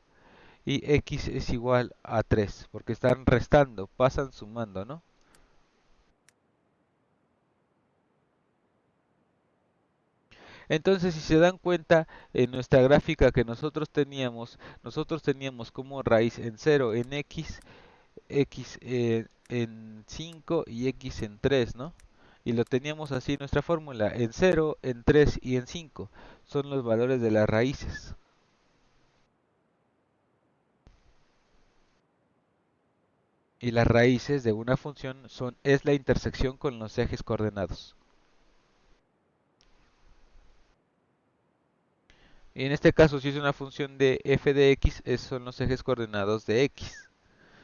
y x es igual a 3, porque están restando, pasan sumando, ¿no? Entonces, si se dan cuenta, en nuestra gráfica que nosotros teníamos como raíz en 0 en x, x en 5 y x en 3, ¿no? Y lo teníamos así en nuestra fórmula, en 0, en 3 y en 5. Son los valores de las raíces. Y las raíces de una función es la intersección con los ejes coordenados. Y en este caso, si es una función de f de x, son los ejes coordenados de x.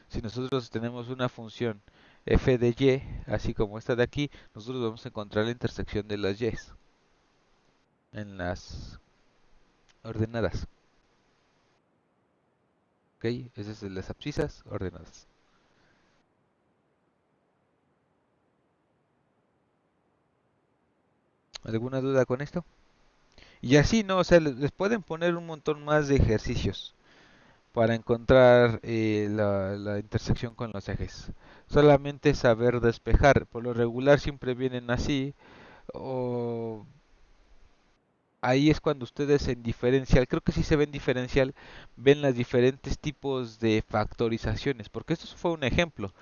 Si nosotros tenemos una función f de y, así como esta de aquí, nosotros vamos a encontrar la intersección de las y's en las ordenadas. ¿Ok? Esas son las abscisas ordenadas. ¿Alguna duda con esto? Y así, ¿no? O sea, les pueden poner un montón más de ejercicios para encontrar la intersección con los ejes. Solamente saber despejar. Por lo regular siempre vienen así. O ahí es cuando ustedes en diferencial, creo que sí se ven diferencial, ven los diferentes tipos de factorizaciones. Porque esto fue un ejemplo.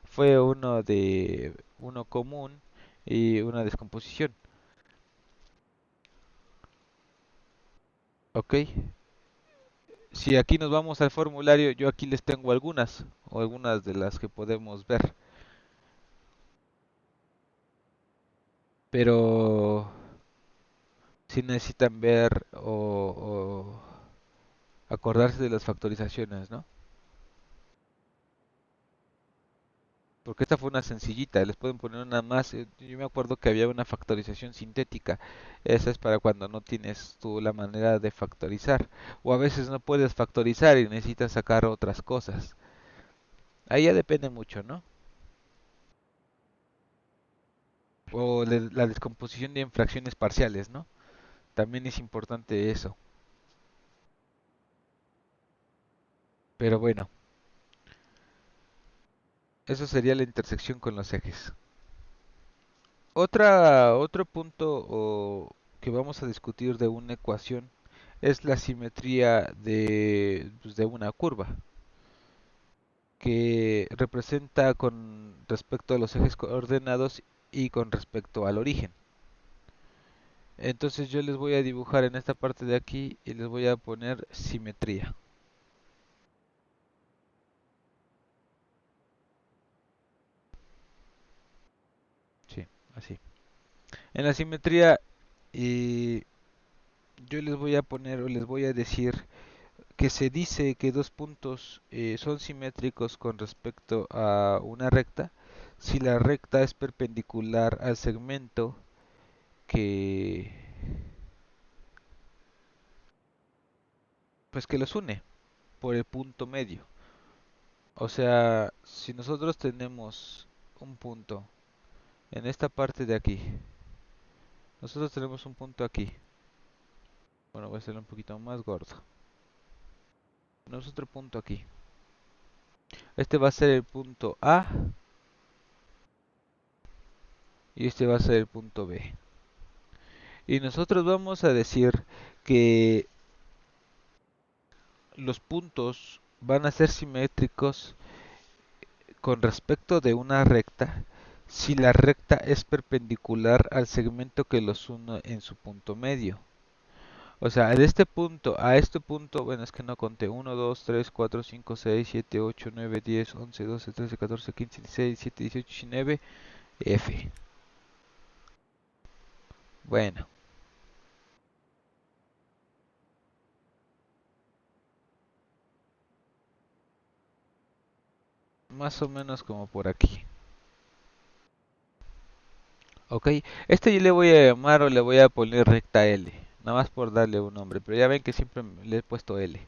Fue uno común y una descomposición. ¿Ok? Si aquí nos vamos al formulario, yo aquí les tengo algunas, o algunas de las que podemos ver. Pero si necesitan ver o acordarse de las factorizaciones, ¿no? Porque esta fue una sencillita, les pueden poner una más. Yo me acuerdo que había una factorización sintética. Esa es para cuando no tienes tú la manera de factorizar. O a veces no puedes factorizar y necesitas sacar otras cosas. Ahí ya depende mucho, ¿no? o la descomposición de fracciones parciales, ¿no? También es importante eso. Pero bueno, eso sería la intersección con los ejes. Otro punto que vamos a discutir de una ecuación es la simetría pues, de una curva, que representa con respecto a los ejes coordenados y con respecto al origen. Entonces yo les voy a dibujar en esta parte de aquí y les voy a poner simetría. Sí, así. En la simetría yo les voy a poner o les voy a decir que se dice que dos puntos son simétricos con respecto a una recta si la recta es perpendicular al segmento que pues que los une por el punto medio. O sea, si nosotros tenemos un punto en esta parte de aquí, nosotros tenemos un punto aquí. Bueno, voy a hacerlo un poquito más gordo. Tenemos otro punto aquí. Este va a ser el punto A y este va a ser el punto B. Y nosotros vamos a decir que los puntos van a ser simétricos con respecto de una recta si la recta es perpendicular al segmento que los une en su punto medio. O sea, de este punto a este punto, bueno, es que no conté, 1, 2, 3, 4, 5, 6, 7, 8, 9, 10, 11, 12, 13, 14, 15, 16, 17, 18, 19, F. Bueno, más o menos como por aquí. Ok, este yo le voy a llamar o le voy a poner recta L, nada más por darle un nombre, pero ya ven que siempre le he puesto L.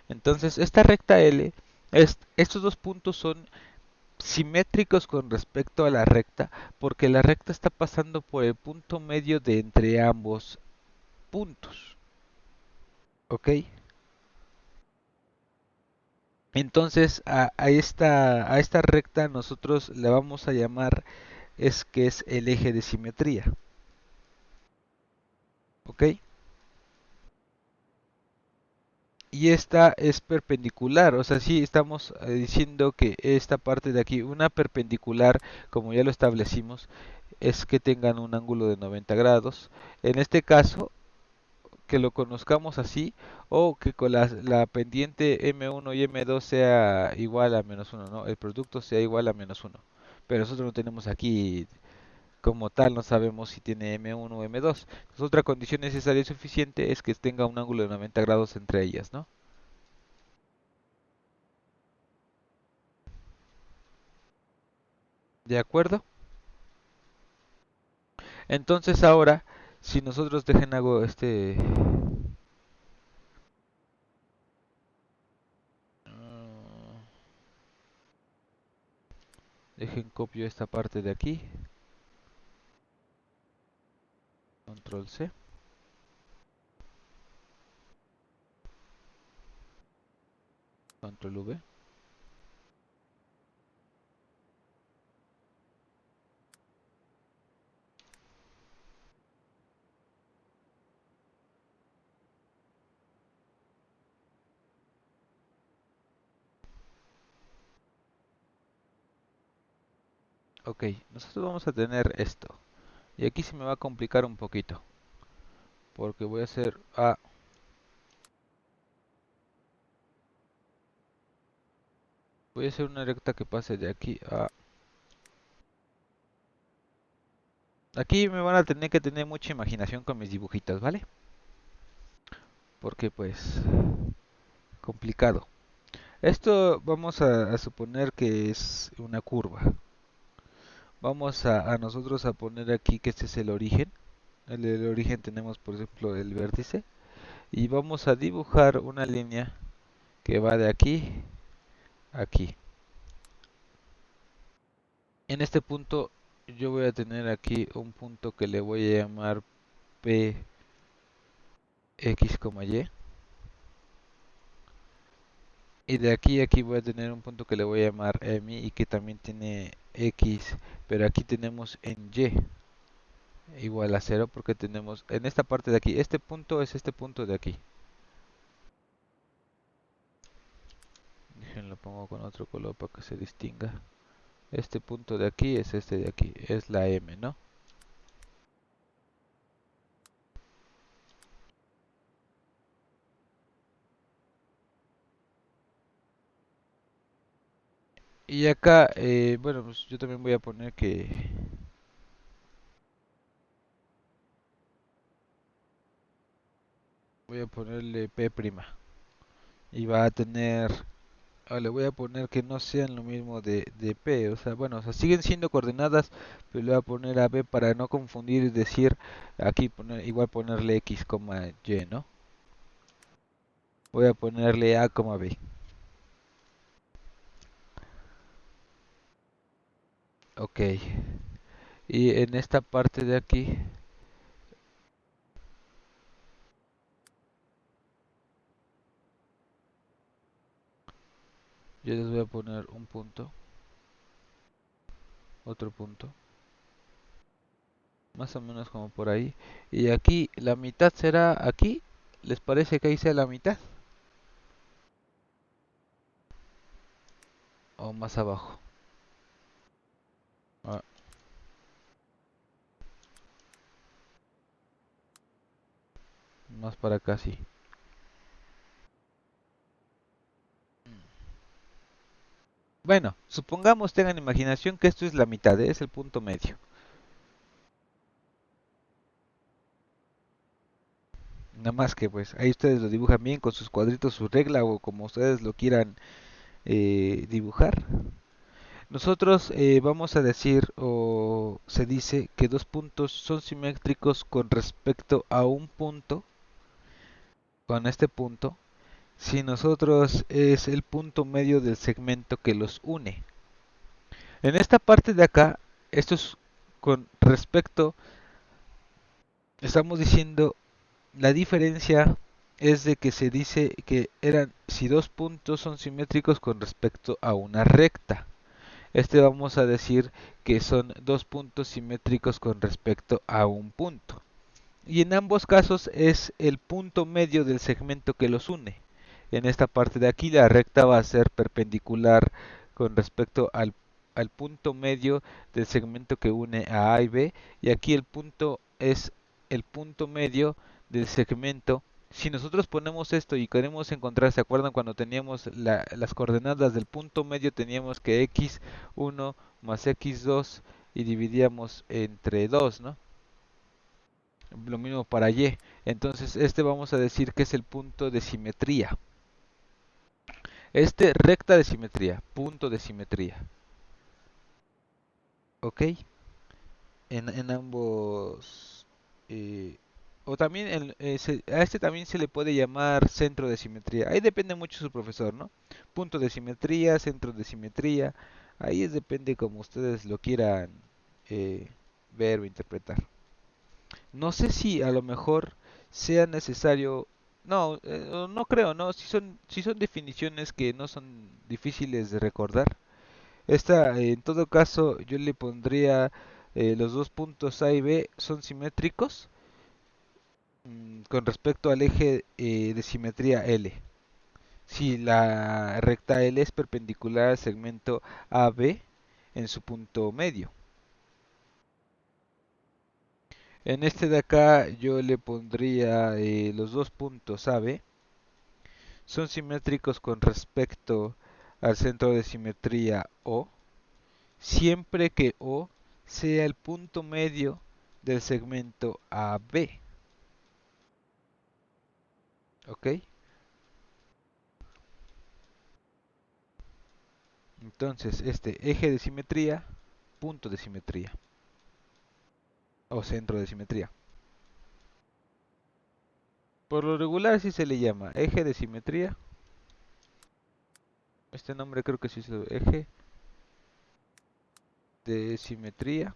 Entonces, esta recta L, estos dos puntos son simétricos con respecto a la recta, porque la recta está pasando por el punto medio de entre ambos puntos. ¿Ok? Entonces, a esta recta nosotros le vamos a llamar es que es el eje de simetría. ¿Ok? Y esta es perpendicular, o sea, sí estamos diciendo que esta parte de aquí, una perpendicular, como ya lo establecimos, es que tengan un ángulo de 90 grados. En este caso, que lo conozcamos así, o que con la pendiente M1 y M2 sea igual a -1, ¿no? El producto sea igual a -1. Pero nosotros no tenemos aquí, como tal, no sabemos si tiene M1 o M2. Entonces, otra condición necesaria y suficiente es que tenga un ángulo de 90 grados entre ellas, ¿no? ¿De acuerdo? Entonces ahora, si nosotros dejen hago dejen copio esta parte de aquí, control C, control V. Ok, nosotros vamos a tener esto. Y aquí se me va a complicar un poquito. Porque voy a hacer una recta que pase de aquí a... Aquí me van a tener que tener mucha imaginación con mis dibujitos, ¿vale? Porque pues... complicado. Esto vamos a suponer que es una curva. Vamos a nosotros a poner aquí que este es el origen. En el origen tenemos, por ejemplo, el vértice. Y vamos a dibujar una línea que va de aquí a aquí. En este punto yo voy a tener aquí un punto que le voy a llamar P x, y. Y de aquí a aquí voy a tener un punto que le voy a llamar mi y que también tiene x, pero aquí tenemos en y igual a 0 porque tenemos en esta parte de aquí, este punto es este punto de aquí. Lo pongo con otro color para que se distinga. Este punto de aquí es este de aquí, es la m, ¿no? Y acá, bueno, pues yo también voy a poner que voy a ponerle p' y va a tener, le voy a poner que no sean lo mismo de p, o sea, bueno, o sea, siguen siendo coordenadas, pero le voy a poner a b para no confundir y decir, aquí poner, igual ponerle x, y, ¿no? Voy a ponerle a, b. Ok. Y en esta parte de aquí, yo les voy a poner un punto, otro punto, más o menos como por ahí. Y aquí la mitad será aquí. ¿Les parece que ahí sea la mitad? ¿O más abajo? Ah, más para acá, sí. Bueno, supongamos tengan imaginación que esto es la mitad, es el punto medio. Nada más que pues ahí ustedes lo dibujan bien con sus cuadritos, su regla o como ustedes lo quieran dibujar. Nosotros vamos a decir o se dice que dos puntos son simétricos con respecto a un punto, con este punto, si nosotros es el punto medio del segmento que los une. En esta parte de acá, esto es con respecto, estamos diciendo, la diferencia es de que se dice que eran si dos puntos son simétricos con respecto a una recta. Este vamos a decir que son dos puntos simétricos con respecto a un punto. Y en ambos casos es el punto medio del segmento que los une. En esta parte de aquí la recta va a ser perpendicular con respecto al punto medio del segmento que une a A y B. Y aquí el punto es el punto medio del segmento. Si nosotros ponemos esto y queremos encontrar, ¿se acuerdan cuando teníamos las coordenadas del punto medio? Teníamos que x1 más x2 y dividíamos entre 2, ¿no? Lo mismo para y. Entonces este vamos a decir que es el punto de simetría. Este recta de simetría, punto de simetría. ¿Ok? En ambos... o también a este también se le puede llamar centro de simetría. Ahí depende mucho su profesor, ¿no? Punto de simetría, centro de simetría. Ahí depende como ustedes lo quieran ver o interpretar. No sé si a lo mejor sea necesario, no, no creo, no, si son definiciones que no son difíciles de recordar. Esta, en todo caso, yo le pondría los dos puntos A y B son simétricos con respecto al eje de simetría L. Si la recta L es perpendicular al segmento AB en su punto medio. En este de acá yo le pondría los dos puntos AB son simétricos con respecto al centro de simetría O, siempre que O sea el punto medio del segmento AB. ¿Ok? Entonces, este eje de simetría, punto de simetría o centro de simetría. Por lo regular así se le llama, eje de simetría. Este nombre creo que sí es eje de simetría.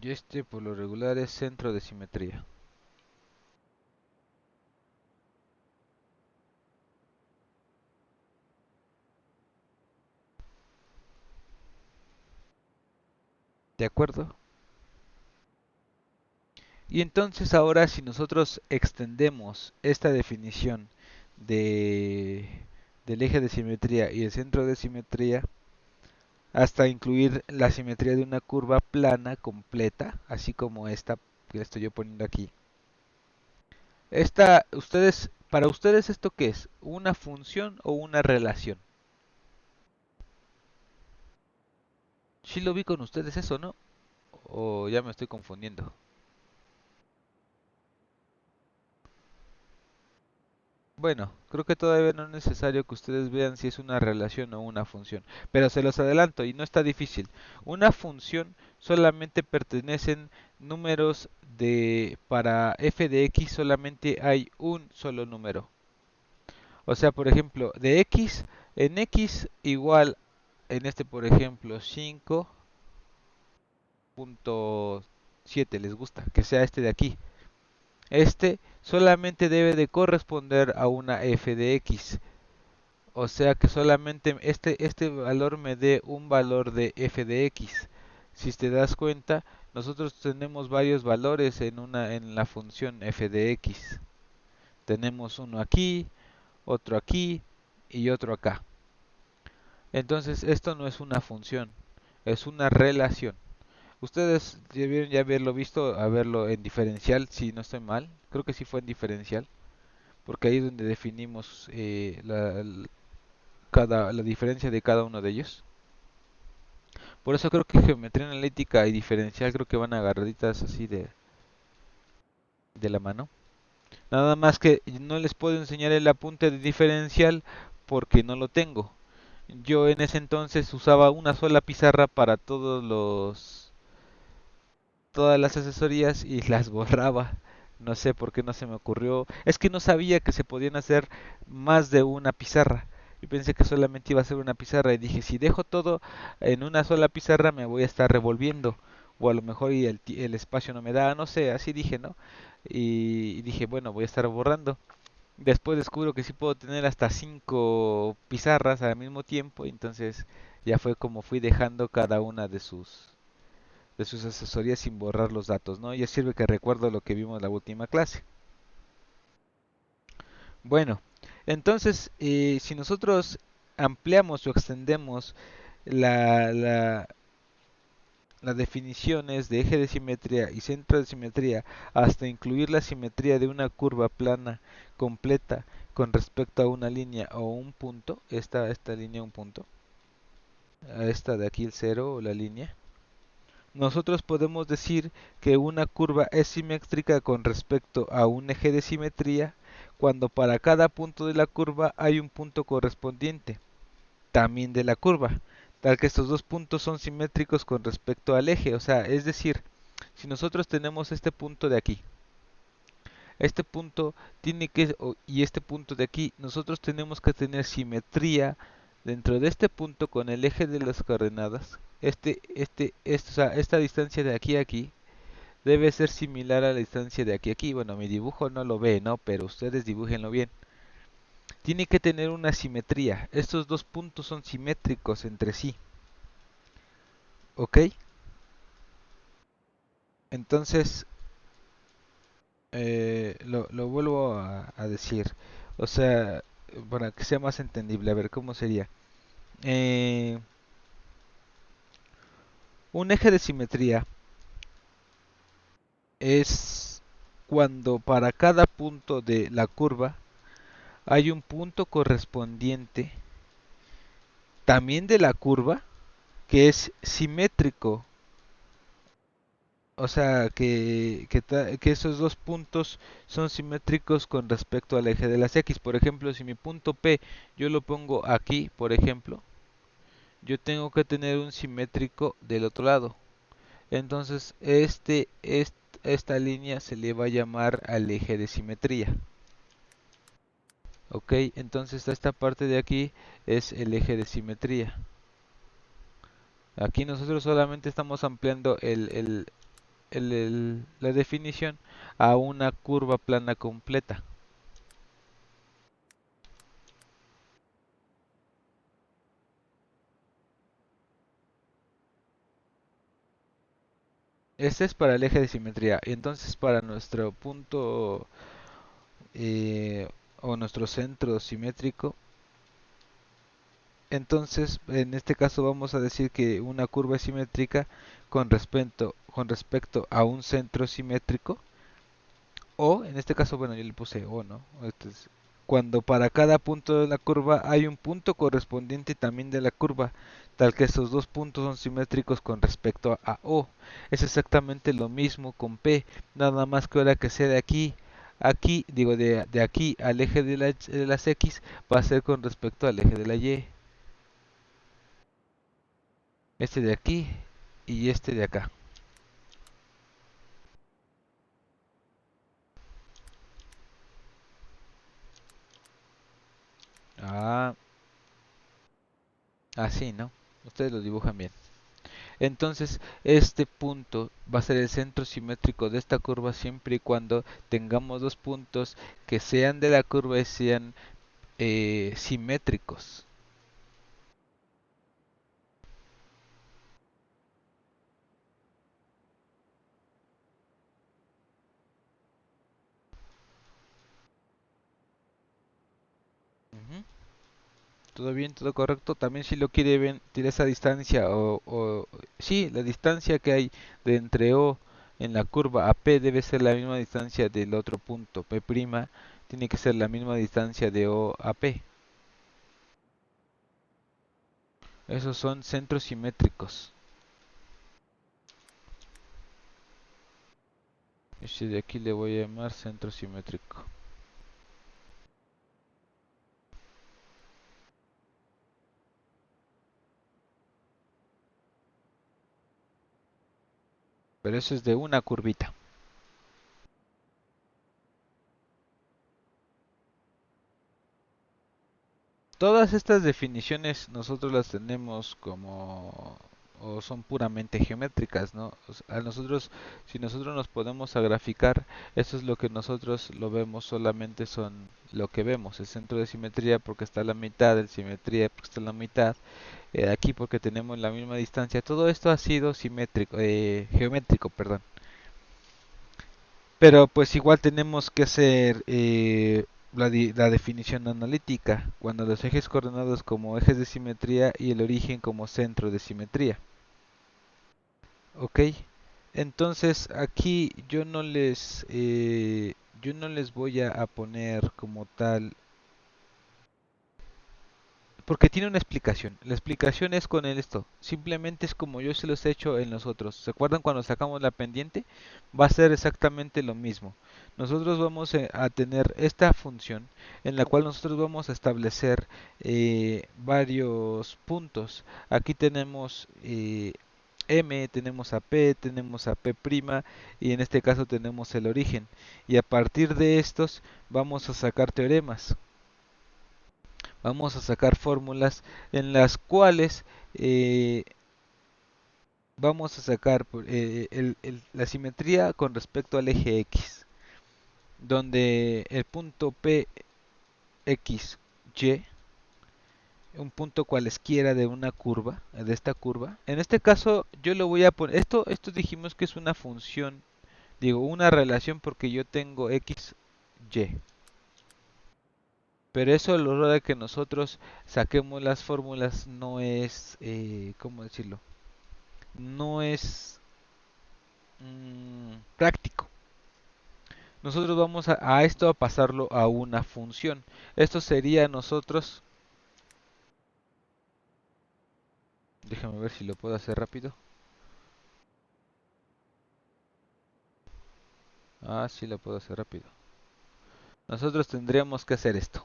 Y este por lo regular es centro de simetría. ¿De acuerdo? Y entonces ahora si nosotros extendemos esta definición de, del eje de simetría y el centro de simetría hasta incluir la simetría de una curva plana completa, así como esta que estoy yo poniendo aquí. Para ustedes, ¿esto qué es? ¿Una función o una relación? Sí lo vi con ustedes eso, ¿no? O ya me estoy confundiendo. Bueno, creo que todavía no es necesario que ustedes vean si es una relación o una función, pero se los adelanto y no está difícil. Una función solamente pertenecen números para f de x solamente hay un solo número. O sea, por ejemplo, de x en x igual en este, por ejemplo, 5.7 les gusta, que sea este de aquí. Este solamente debe de corresponder a una f de x. O sea que solamente este valor me dé un valor de f de x. Si te das cuenta, nosotros tenemos varios valores en la función f de x. Tenemos uno aquí, otro aquí y otro acá. Entonces esto no es una función, es una relación. Ustedes debieron ya haberlo visto, haberlo en diferencial, si no estoy mal. Creo que sí fue en diferencial, porque ahí es donde definimos la diferencia de cada uno de ellos. Por eso creo que geometría analítica y diferencial creo que van agarraditas así de la mano. Nada más que no les puedo enseñar el apunte de diferencial porque no lo tengo. Yo en ese entonces usaba una sola pizarra para todas las asesorías y las borraba. No sé por qué no se me ocurrió. Es que no sabía que se podían hacer más de una pizarra. Yo pensé que solamente iba a ser una pizarra y dije, si dejo todo en una sola pizarra me voy a estar revolviendo. O a lo mejor y el espacio no me da, no sé, así dije, ¿no? Y dije, bueno, voy a estar borrando. Después descubro que sí puedo tener hasta 5 pizarras al mismo tiempo, entonces ya fue como fui dejando cada una de sus asesorías sin borrar los datos, ¿no? Ya sirve que recuerdo lo que vimos en la última clase. Bueno, entonces, si nosotros ampliamos o extendemos la, la, las definiciones de eje de simetría y centro de simetría hasta incluir la simetría de una curva plana completa con respecto a una línea o un punto, esta línea un punto, a esta de aquí el cero o la línea, nosotros podemos decir que una curva es simétrica con respecto a un eje de simetría cuando para cada punto de la curva hay un punto correspondiente, también de la curva, tal que estos dos puntos son simétricos con respecto al eje, o sea, es decir, si nosotros tenemos este punto de aquí, este punto y este punto de aquí, nosotros tenemos que tener simetría dentro de este punto con el eje de las coordenadas. O sea, esta distancia de aquí a aquí debe ser similar a la distancia de aquí a aquí. Bueno, mi dibujo no lo ve, ¿no? Pero ustedes dibújenlo bien. Tiene que tener una simetría. Estos dos puntos son simétricos entre sí. ¿Ok? Entonces, lo vuelvo a decir. O sea, para que sea más entendible. A ver, ¿cómo sería? Eh, un eje de simetría es cuando para cada punto de la curva hay un punto correspondiente también de la curva que es simétrico. O sea, que esos dos puntos son simétricos con respecto al eje de las X. Por ejemplo, si mi punto P yo lo pongo aquí, por ejemplo, yo tengo que tener un simétrico del otro lado. Entonces, esta línea se le va a llamar al eje de simetría. Ok, entonces esta parte de aquí es el eje de simetría. Aquí nosotros solamente estamos ampliando la definición a una curva plana completa. Este es para el eje de simetría. Entonces para nuestro punto eh, o nuestro centro simétrico, entonces en este caso vamos a decir que una curva es simétrica con respecto a un centro simétrico, o en este caso, bueno, yo le puse o, ¿no? Entonces, cuando para cada punto de la curva hay un punto correspondiente también de la curva, tal que esos dos puntos son simétricos con respecto a O. Es exactamente lo mismo con P, nada más que ahora que sea de aquí, digo, de aquí al eje de las X, va a ser con respecto al eje de la Y. Este de aquí y este de acá. Ah, así, ¿no? Ustedes lo dibujan bien. Entonces, este punto va a ser el centro simétrico de esta curva siempre y cuando tengamos dos puntos que sean de la curva y sean simétricos. Ujú. ¿Todo bien? ¿Todo correcto? También si lo quiere ver, tiene esa distancia sí, la distancia que hay de entre O en la curva a P debe ser la misma distancia del otro punto. P' tiene que ser la misma distancia de O a P. Esos son centros simétricos. Este de aquí le voy a llamar centro simétrico. Pero eso es de una curvita. Todas estas definiciones nosotros las tenemos como o son puramente geométricas, ¿no? O sea, a nosotros, si nosotros nos podemos a graficar, eso es lo que nosotros lo vemos, solamente son lo que vemos, el centro de simetría porque está a la mitad, el simetría porque está a la mitad, aquí porque tenemos la misma distancia, todo esto ha sido simétrico, geométrico, perdón. Pero pues igual tenemos que hacer la definición analítica, cuando los ejes coordenados como ejes de simetría y el origen como centro de simetría. ¿Ok? Entonces aquí yo no les voy a poner como tal porque tiene una explicación. La explicación es con el esto. Simplemente es como yo se los he hecho en los otros. ¿Se acuerdan cuando sacamos la pendiente? Va a ser exactamente lo mismo. Nosotros vamos a tener esta función en la cual nosotros vamos a establecer varios puntos. Aquí tenemos M, tenemos a P, tenemos a P' y en este caso tenemos el origen. Y a partir de estos vamos a sacar teoremas, vamos a sacar fórmulas en las cuales eh, vamos a sacar la simetría con respecto al eje X, donde el punto PXY, un punto cualesquiera de una curva, de esta curva, en este caso yo lo voy a poner, esto dijimos que es una función, digo una relación porque yo tengo X, Y. Pero eso a la hora de que nosotros saquemos las fórmulas no es, ¿cómo decirlo? No es práctico. Nosotros vamos a esto a pasarlo a una función. Esto sería nosotros, déjame ver si lo puedo hacer rápido. Ah, sí lo puedo hacer rápido. Nosotros tendríamos que hacer esto.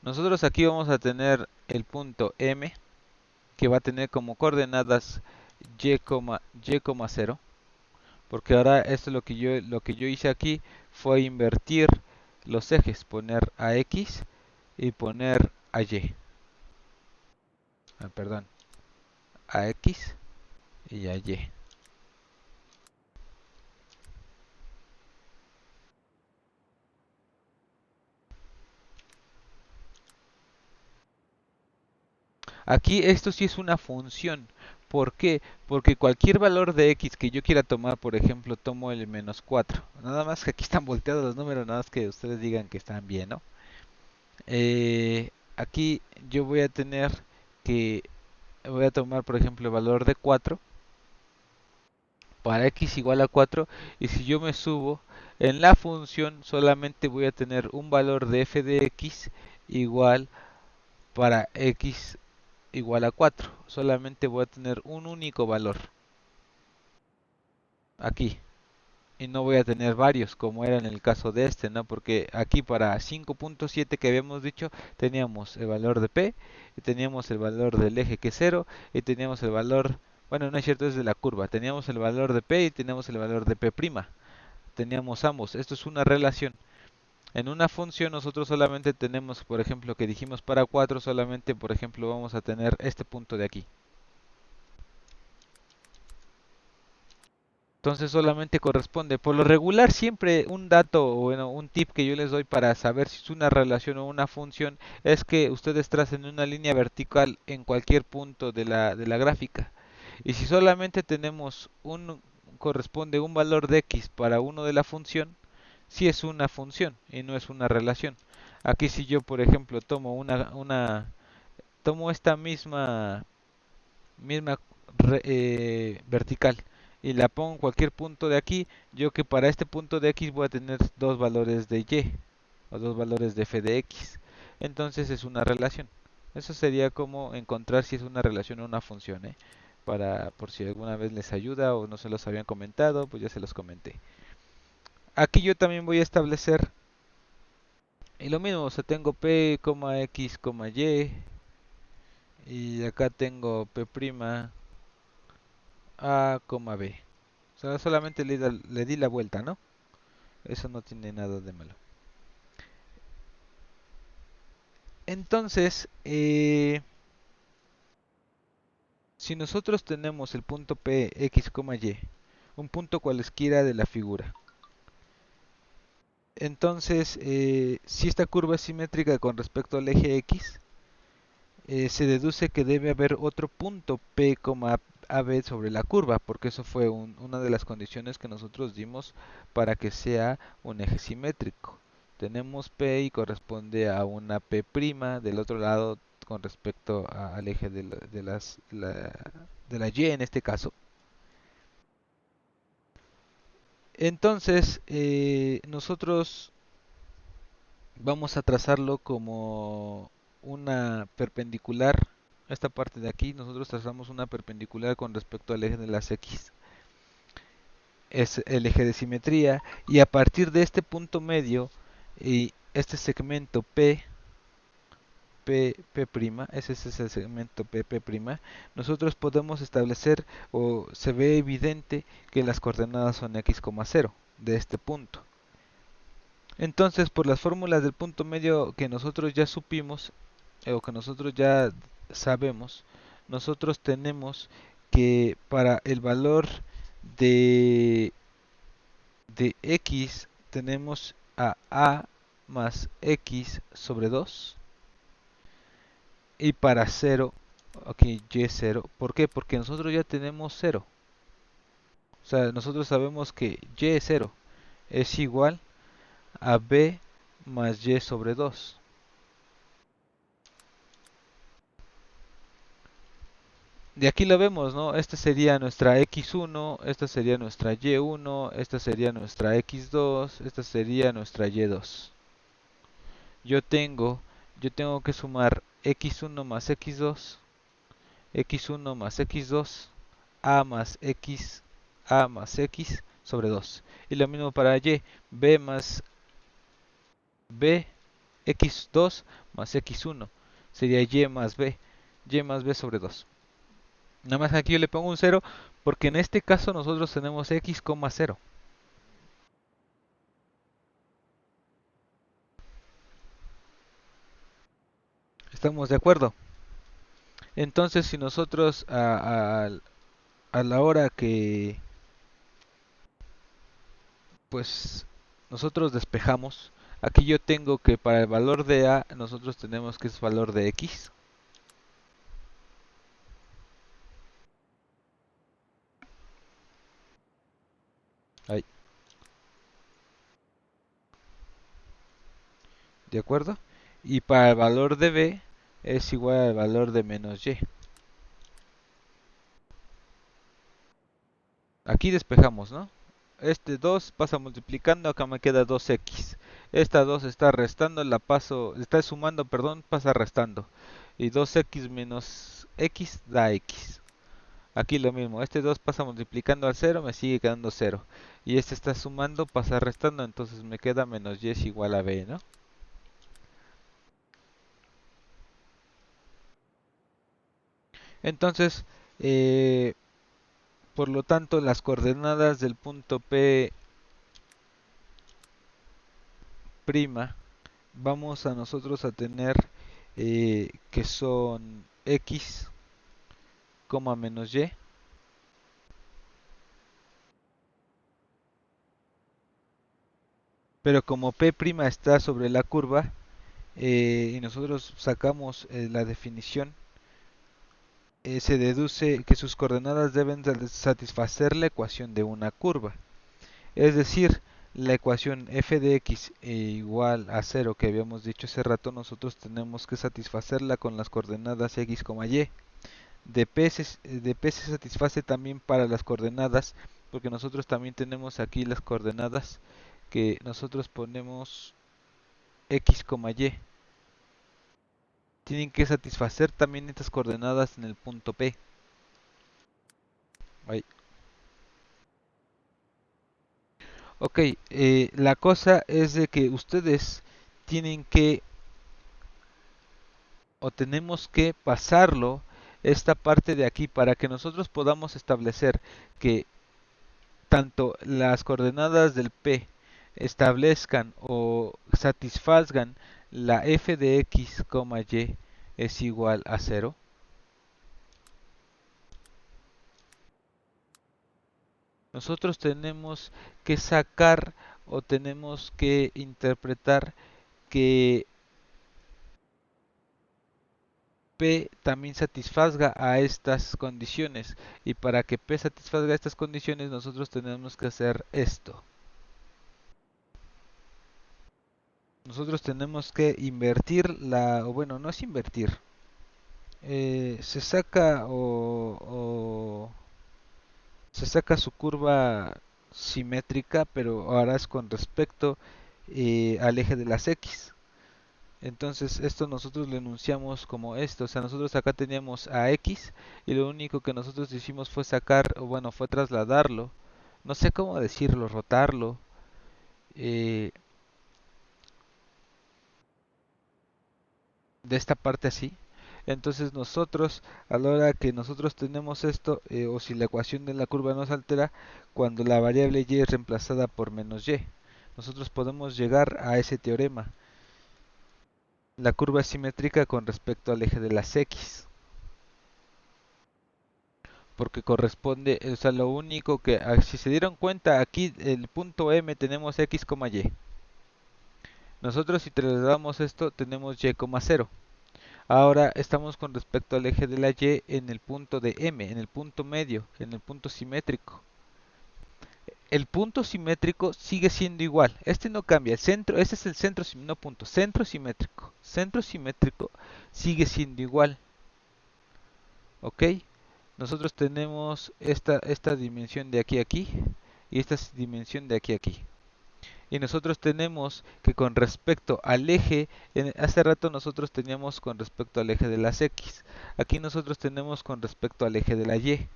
Nosotros aquí vamos a tener el punto M, que va a tener como coordenadas y, 0, porque ahora esto lo que yo hice aquí fue invertir los ejes, poner a x y poner a y, perdón, a x y a y. Aquí esto sí es una función. ¿Por qué? Porque cualquier valor de x que yo quiera tomar, por ejemplo, tomo el -4. Nada más que aquí están volteados los números, nada más que ustedes digan que están bien, ¿no? Aquí yo voy a tener que, voy a tomar, por ejemplo, el valor de 4 para x igual a 4, y si yo me subo en la función solamente voy a tener un valor de f de x igual para x igual a 4. Solamente voy a tener un único valor aquí. Y no voy a tener varios como era en el caso de este, ¿no? Porque aquí para 5.7 que habíamos dicho teníamos el valor de P, y teníamos el valor del eje que es 0, y teníamos el valor, bueno, no es cierto, es de la curva. Teníamos el valor de P y teníamos el valor de P'. Teníamos ambos. Esto es una relación. En una función nosotros solamente tenemos, por ejemplo, que dijimos para 4, solamente, por ejemplo, vamos a tener este punto de aquí. Entonces solamente corresponde. Por lo regular siempre un dato o bueno, un tip que yo les doy para saber si es una relación o una función es que ustedes tracen una línea vertical en cualquier punto de la gráfica. Y si solamente tenemos corresponde un valor de x para uno de la función, si es una función y no es una relación. Aquí si yo por ejemplo tomo tomo esta misma vertical y la pongo en cualquier punto de aquí, yo que para este punto de x voy a tener dos valores de y o dos valores de f de x. Entonces es una relación. Eso sería como encontrar si es una relación o una función, ¿eh? Para, por si alguna vez les ayuda o no se los habían comentado, pues ya se los comenté. Aquí yo también voy a establecer, y lo mismo, o sea, tengo p, x, y acá tengo p', a, b. O sea, solamente le di la vuelta, ¿no? Eso no tiene nada de malo. Entonces, si nosotros tenemos el punto P, X, Y, un punto cualesquiera de la figura, entonces, si esta curva es simétrica con respecto al eje X, se deduce que debe haber otro punto P, AB sobre la curva, porque eso fue una de las condiciones que nosotros dimos para que sea un eje simétrico. Tenemos P y corresponde a una P' del otro lado con respecto al eje de la Y en este caso. Entonces, nosotros vamos a trazarlo como una perpendicular. Esta parte de aquí, nosotros trazamos una perpendicular con respecto al eje de las X. Es el eje de simetría. Y a partir de este punto medio y este segmento P', ese es el segmento P', nosotros podemos establecer o se ve evidente que las coordenadas son x, 0 de este punto. Entonces, por las fórmulas del punto medio que nosotros ya supimos, o que nosotros ya sabemos, nosotros tenemos que para el valor de, de x tenemos a más x sobre 2, y para 0, aquí y 0, ¿por qué? Porque nosotros ya tenemos 0. O sea, nosotros sabemos que y 0 es igual a b más y sobre 2. De aquí lo vemos, ¿no? Esta sería nuestra x1, esta sería nuestra y1, esta sería nuestra x2, esta sería nuestra y2. Yo tengo, yo tengo que sumar x1 más x2, x1 más x2, a más x sobre 2. Y lo mismo para y, b más b, x2 más x1, sería y más b sobre 2. Nada más aquí yo le pongo un cero porque en este caso nosotros tenemos x, cero. ¿Estamos de acuerdo? Entonces si nosotros a la hora que pues nosotros despejamos, aquí yo tengo que para el valor de a nosotros tenemos que es valor de x. Ahí, ¿de acuerdo? Y para el valor de b es igual al valor de menos y. Aquí despejamos, ¿no? Este 2 pasa multiplicando, acá me queda 2x. Esta 2 está restando, la paso, está sumando, perdón, pasa restando. Y 2x menos x da x. Aquí lo mismo, este 2 pasa multiplicando al 0, me sigue quedando 0. Y este está sumando, pasa restando, entonces me queda menos y es igual a b, ¿no? Entonces, eh, por lo tanto, las coordenadas del punto P' vamos a nosotros a tener que son x, menos y, pero como P' está sobre la curva y nosotros sacamos la definición, se deduce que sus coordenadas deben satisfacer la ecuación de una curva. Es decir, la ecuación f de x igual a 0 que habíamos dicho hace rato, nosotros tenemos que satisfacerla con las coordenadas x, y. De P se satisface también para las coordenadas, porque nosotros también tenemos aquí las coordenadas que nosotros ponemos x, y. Tienen que satisfacer también estas coordenadas en el punto P. Ahí. Ok, la cosa es de que ustedes tienen que o tenemos que pasarlo esta parte de aquí para que nosotros podamos establecer que tanto las coordenadas del P establezcan o satisfazgan la f de x, y es igual a 0. Nosotros tenemos que sacar o tenemos que interpretar que P también satisfaga a estas condiciones y para que P satisfaga a estas condiciones nosotros tenemos que hacer esto. Nosotros tenemos que invertir o bueno, no es invertir, se saca se saca su curva simétrica, pero ahora es con respecto al eje de las x. Entonces esto nosotros lo enunciamos como esto, o sea, nosotros acá teníamos a x y lo único que nosotros hicimos fue sacar, o bueno, fue trasladarlo, no sé cómo decirlo, rotarlo, eh, de esta parte así. Entonces nosotros, a la hora que nosotros tenemos esto, o si la ecuación de la curva no se altera, cuando la variable y es reemplazada por menos y, nosotros podemos llegar a ese teorema. La curva es simétrica con respecto al eje de las x, porque corresponde, o sea, lo único que, si se dieron cuenta, aquí el punto M tenemos x, y. Nosotros si trasladamos esto tenemos y, 0. Ahora estamos con respecto al eje de la y en el punto de M, en el punto medio, en el punto simétrico. El punto simétrico sigue siendo igual. Este no cambia. El centro, este es el centro, no punto, centro simétrico. Centro simétrico sigue siendo igual. ¿Ok? Nosotros tenemos esta dimensión de aquí a aquí y esta dimensión de aquí a aquí. Y nosotros tenemos que con respecto al eje, hace rato nosotros teníamos con respecto al eje de las x. Aquí nosotros tenemos con respecto al eje de la y.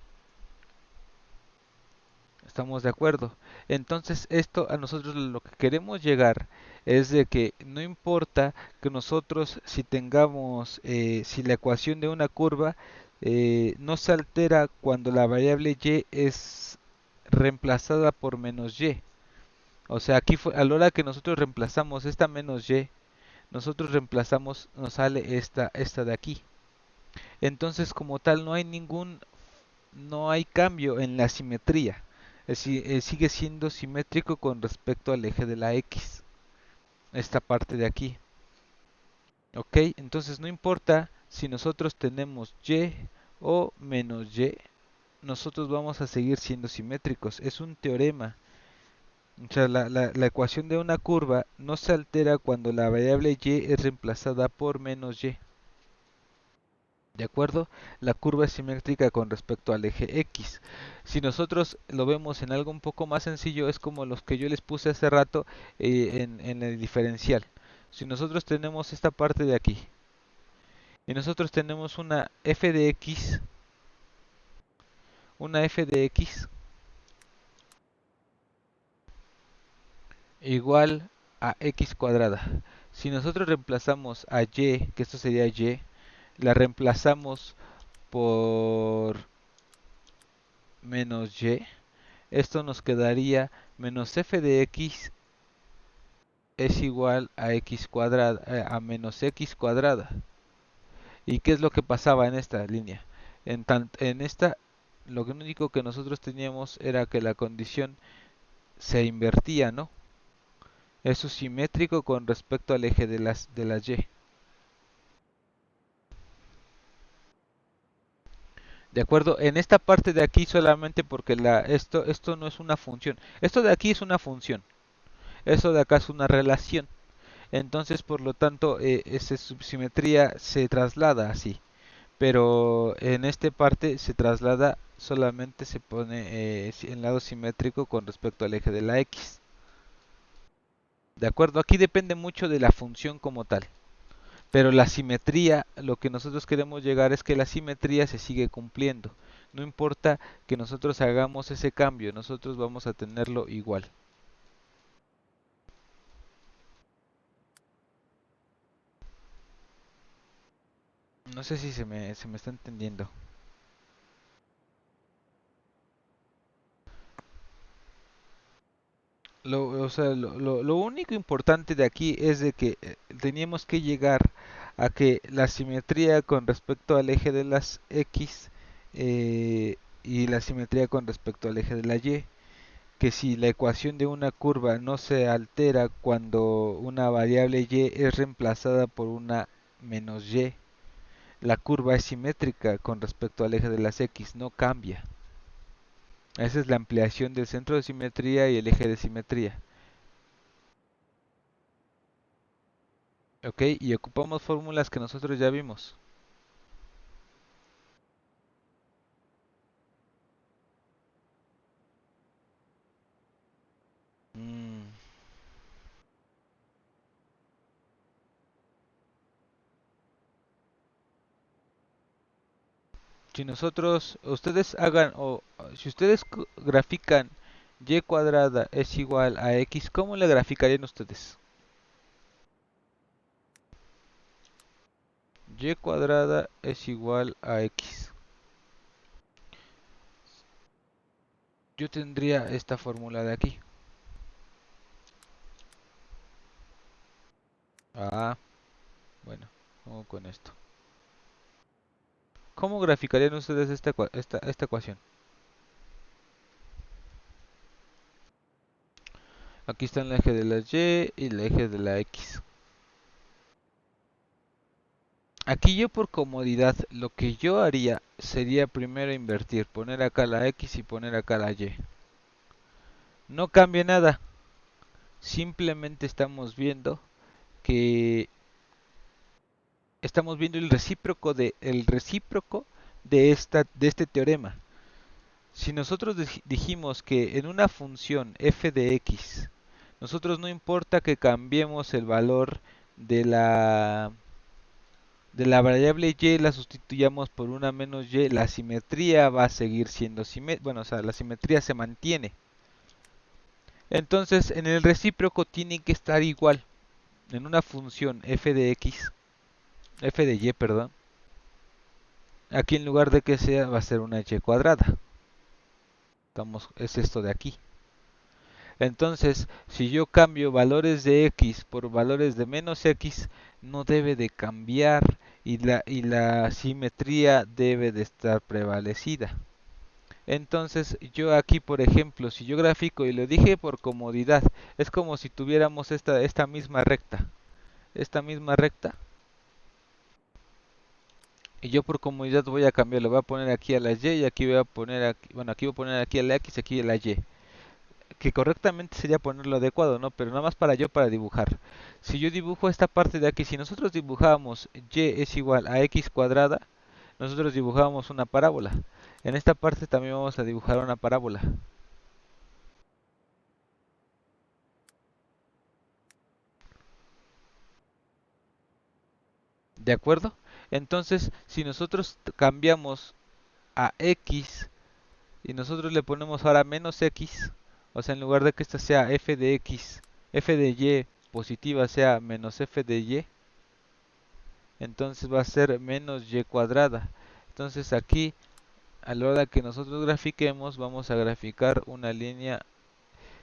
¿Estamos de acuerdo? Entonces esto a nosotros lo que queremos llegar es de que no importa que nosotros si tengamos, si la ecuación de una curva no se altera cuando la variable y es reemplazada por menos y. O sea, aquí a la hora que nosotros reemplazamos esta menos y, nosotros reemplazamos, nos sale esta de aquí. Entonces, como tal, no hay cambio en la simetría. Sigue siendo simétrico con respecto al eje de la X. Esta parte de aquí. Ok, entonces no importa si nosotros tenemos Y o menos Y, nosotros vamos a seguir siendo simétricos. Es un teorema. O sea, la ecuación de una curva no se altera cuando la variable Y es reemplazada por menos Y. ¿De acuerdo? La curva es simétrica con respecto al eje X. Si nosotros lo vemos en algo un poco más sencillo, es como los que yo les puse hace rato en el diferencial. Si nosotros tenemos esta parte de aquí y nosotros tenemos una f de x igual a x cuadrada. Si nosotros reemplazamos a y, que esto sería y, la reemplazamos por menos y, esto nos quedaría menos f de x es igual a x cuadrada, a menos x cuadrada. ¿Y qué es lo que pasaba en esta línea? En esta, lo único que nosotros teníamos era que la condición se invertía, ¿no? Eso es simétrico con respecto al eje de las y. ¿De acuerdo? En esta parte de aquí solamente porque esto no es una función. Esto de aquí es una función. Eso de acá es una relación. Entonces, por lo tanto, esa subsimetría se traslada así. Pero en esta parte se traslada, solamente se pone en lado simétrico con respecto al eje de la X. ¿De acuerdo? Aquí depende mucho de la función como tal. Pero la simetría, lo que nosotros queremos llegar es que la simetría se sigue cumpliendo. No importa que nosotros hagamos ese cambio, nosotros vamos a tenerlo igual. No sé si se me está entendiendo. O sea, lo único importante de aquí es de que teníamos que llegar a que la simetría con respecto al eje de las X y la simetría con respecto al eje de la Y, que si la ecuación de una curva no se altera cuando una variable y es reemplazada por una menos y, la curva es simétrica con respecto al eje de las X, no cambia. Esa es la ampliación del centro de simetría y el eje de simetría. Ok, y ocupamos fórmulas que nosotros ya vimos. Mm, Si nosotros, ustedes hagan, si ustedes grafican y cuadrada es igual a x, ¿cómo le graficarían ustedes? Y cuadrada es igual a x. Yo tendría esta fórmula de aquí. Ah, bueno, vamos con esto. ¿Cómo graficarían ustedes esta ecuación? Aquí está el eje de la y y el eje de la x. Aquí yo por comodidad lo que yo haría sería primero invertir, poner acá la x y poner acá la y. No cambia nada, simplemente que estamos viendo el recíproco de este teorema. Si nosotros dijimos que en una función f de x, nosotros no importa que cambiemos el valor de la variable y, la sustituyamos por una menos y, la simetría va a seguir siendo simétrica, bueno, o sea, la simetría se mantiene. Entonces, en el recíproco tiene que estar igual. En una función f de y, perdón, Aquí en lugar de que sea, va a ser una y cuadrada. Es esto de aquí. Entonces, si yo cambio valores de x por valores de menos x, no debe de cambiar y la simetría debe de estar prevalecida. Entonces, yo aquí, por ejemplo, si yo grafico, y lo dije por comodidad, es como si tuviéramos esta misma recta. Esta misma recta. Y yo por comodidad voy a cambiar, lo voy a poner aquí a la y y aquí voy a poner aquí, bueno, aquí voy a poner aquí a la x y aquí a la y. Que correctamente sería ponerlo adecuado, ¿no? Pero nada más para dibujar. Si yo dibujo esta parte de aquí, si nosotros dibujamos y es igual a x cuadrada, nosotros dibujamos una parábola. En esta parte también vamos a dibujar una parábola. ¿De acuerdo? Entonces, si nosotros cambiamos a x y nosotros le ponemos ahora menos x, o sea, en lugar de que esta sea f de x, f de y positiva sea menos f de y, entonces va a ser menos y cuadrada. Entonces aquí, a la hora que nosotros grafiquemos, vamos a graficar una línea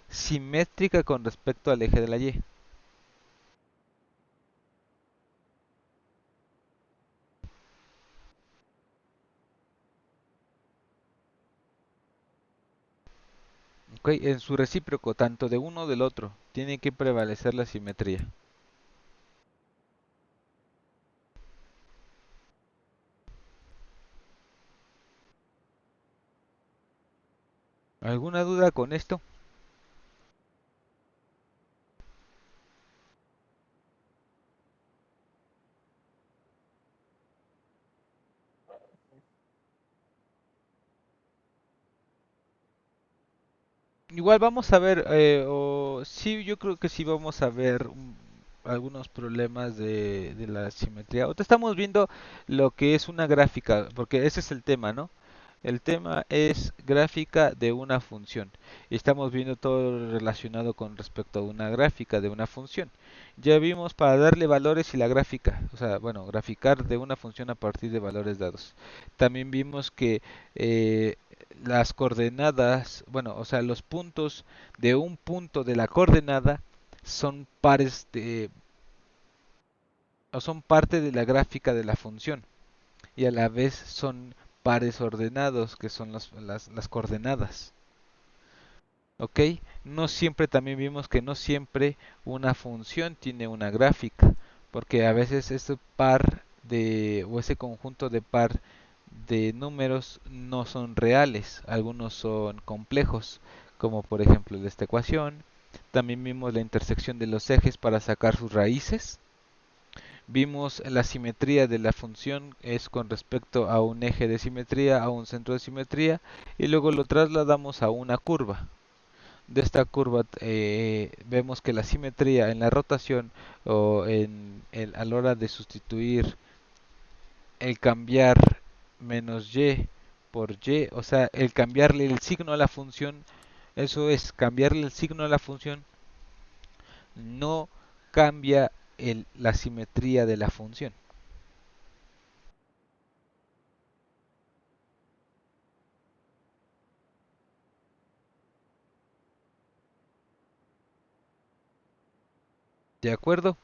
simétrica con respecto al eje de la y. ¿Ok? En su recíproco, tanto de uno del otro, tiene que prevalecer la simetría. ¿Alguna duda con esto? Igual vamos a ver, sí, yo creo que sí vamos a ver algunos problemas de la simetría. Ahorita estamos viendo lo que es una gráfica, porque ese es el tema, ¿no? El tema es gráfica de una función. Y estamos viendo todo relacionado con respecto a una gráfica de una función. Ya vimos para darle valores y la gráfica, o sea, bueno, graficar de una función a partir de valores dados. También vimos que eh, las coordenadas, bueno, o sea, los puntos de un punto de la coordenada son pares de, o son parte de la gráfica de la función y a la vez son pares ordenados que son las coordenadas. ¿Ok? No siempre, también vimos que no siempre una función tiene una gráfica, porque a veces ese par de, o ese conjunto de par de números no son reales, algunos son complejos, como por ejemplo de esta ecuación. También vimos la intersección de los ejes para sacar sus raíces. Vimos la simetría de la función es con respecto a un eje de simetría, a un centro de simetría, y luego lo trasladamos a una curva. De esta curva vemos que la simetría en la rotación o a la hora de sustituir el cambiar menos y por y, o sea, el cambiarle el signo a la función, eso es, cambiarle el signo a la función, no cambia la simetría de la función. ¿De acuerdo?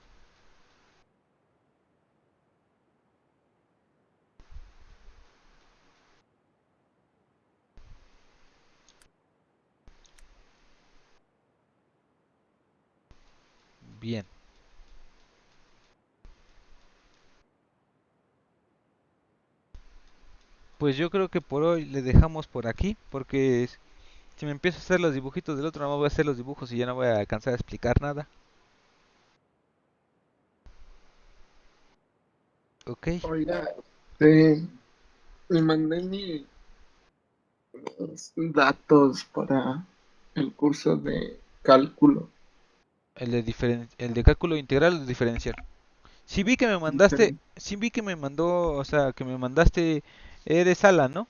Bien. Pues yo creo que por hoy le dejamos por aquí, porque si me empiezo a hacer los dibujitos del otro, no voy a hacer los dibujos y ya no voy a alcanzar a explicar nada. ¿Ok? Oiga, le mandé mis datos para el curso de cálculo. El de cálculo integral o diferencial. Sí vi que me mandaste, sí vi que me mandó, o sea, que me mandaste, eres Alan, ¿no?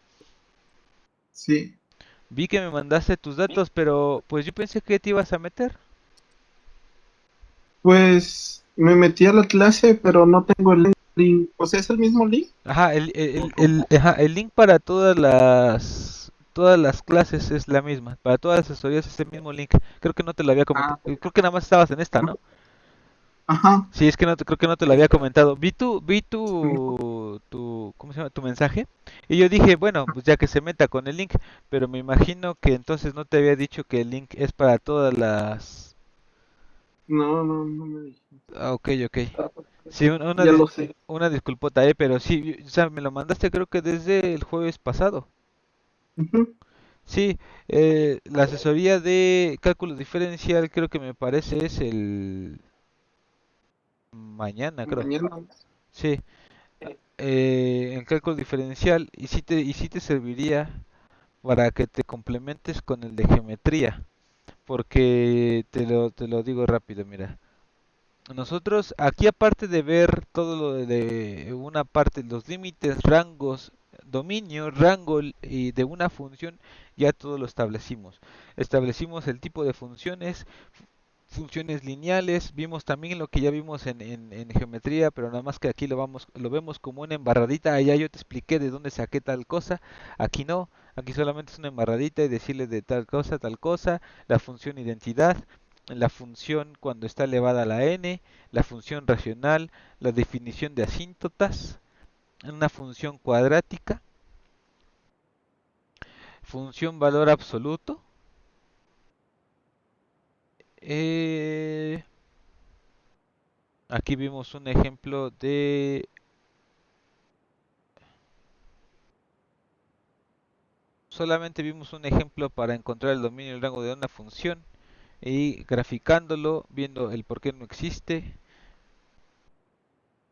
Sí, Vi que me mandaste tus datos, pero pues yo pensé que te ibas a meter. pues me metí a la clase, pero no tengo el link. link, o sea, ¿es el mismo link? Ajá, ¿O cómo? el link para todas las clases es la misma. Para todas las asesorías es el mismo link. Creo que no te lo había comentado. Ah, Creo que nada más estabas en esta, ¿no? ajá. Sí, es que creo que no te lo había Está- comentado. Vi no, ¿cómo se llama? Tu mensaje. Y yo dije, bueno, pues ya que se meta con el link, pero me imagino que entonces no te había dicho que el link es para todas las... no me dijiste. Ah, ok, ok. Ah, Sí, ya lo sé. una disculpota, pero sí, o sea, me lo mandaste creo que desde el jueves pasado. Ujú. Sí, la asesoría de cálculo diferencial creo que me parece es el mañana, creo. Mañana. Sí, en cálculo diferencial y sí te serviría para que te complementes con el de geometría, porque te lo digo rápido, mira. Nosotros aquí aparte de ver todo lo de una parte, los límites, rangos, dominio, rango y de una función, ya todo lo establecimos. Establecimos el tipo de funciones, funciones lineales, vimos también lo que ya vimos en geometría, pero nada más que aquí lo vemos como una embarradita, allá yo te expliqué de dónde saqué tal cosa, aquí no, aquí solamente es una embarradita y decirle de tal cosa, la función identidad, la función cuando está elevada a la n, la función racional, la definición de asíntotas, una función cuadrática, función valor absoluto, eh, aquí vimos un ejemplo de solamente vimos un ejemplo para encontrar el dominio y el rango de una función y graficándolo, viendo el por qué no existe.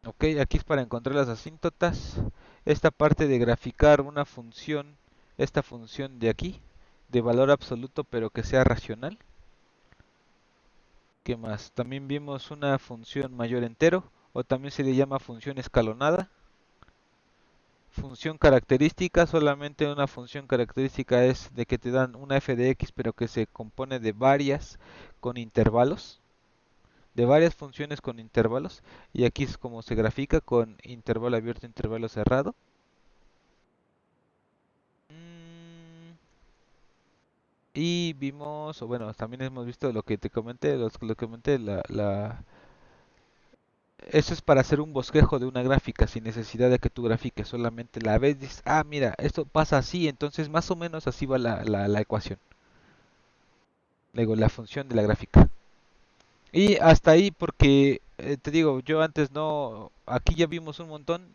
Ok, aquí es para encontrar las asíntotas. Esta parte de graficar una función, esta función de aquí, de valor absoluto pero que sea racional. ¿Qué más? También vimos una función mayor entero o también se le llama función escalonada. Función característica, solamente una función característica es de que te dan una f de x pero que se compone de varias con intervalos, de varias funciones con intervalos, y aquí es como se grafica con intervalo abierto, intervalo cerrado. Mm, y vimos, o bueno, también hemos visto lo que te comenté, lo que comenté, eso es para hacer un bosquejo de una gráfica sin necesidad de que tú grafiques, solamente la ves y dices, ah, mira, esto pasa así, entonces más o menos así va la ecuación. Luego la función de la gráfica. Y hasta ahí porque, te digo, yo antes no, aquí ya vimos un montón,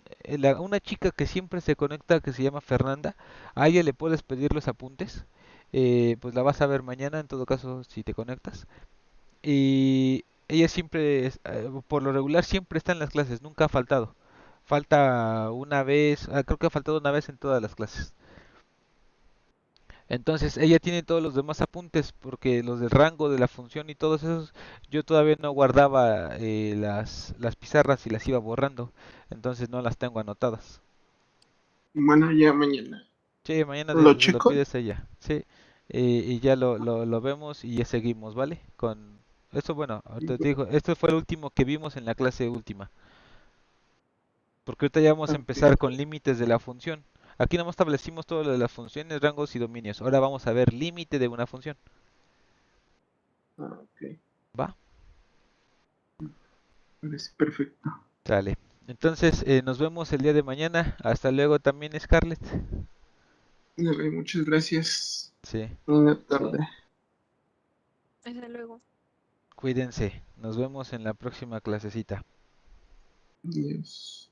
una chica que siempre se conecta, que se llama Fernanda, a ella le puedes pedir los apuntes, pues la vas a ver mañana en todo caso si te conectas. Y ella siempre, por lo regular siempre está en las clases, nunca ha faltado. Falta una vez, creo que ha faltado una vez en todas las clases. Entonces ella tiene todos los demás apuntes porque los del rango de la función y todos esos yo todavía no guardaba las pizarras y las iba borrando, entonces no las tengo anotadas. Bueno, ya mañana. Sí, mañana ¿Lo se lo checo? pides a ella, sí, y ya lo vemos y ya seguimos, ¿vale? Con esto, bueno, ahorita te digo, esto fue el último que vimos en la clase última, porque ahorita ya vamos a Ok. empezar con límites de la función. Aquí nomás establecimos todo lo de las funciones, rangos y dominios. Ahora vamos a ver límite de una función, Ah, ok. ¿va? Parece perfecto. Sale. Entonces, nos vemos el día de mañana. Hasta luego también, Scarlett. Dale, muchas gracias. Sí, Buena tarde. Hasta luego. cuídense. Nos vemos en la próxima clasecita. Adiós.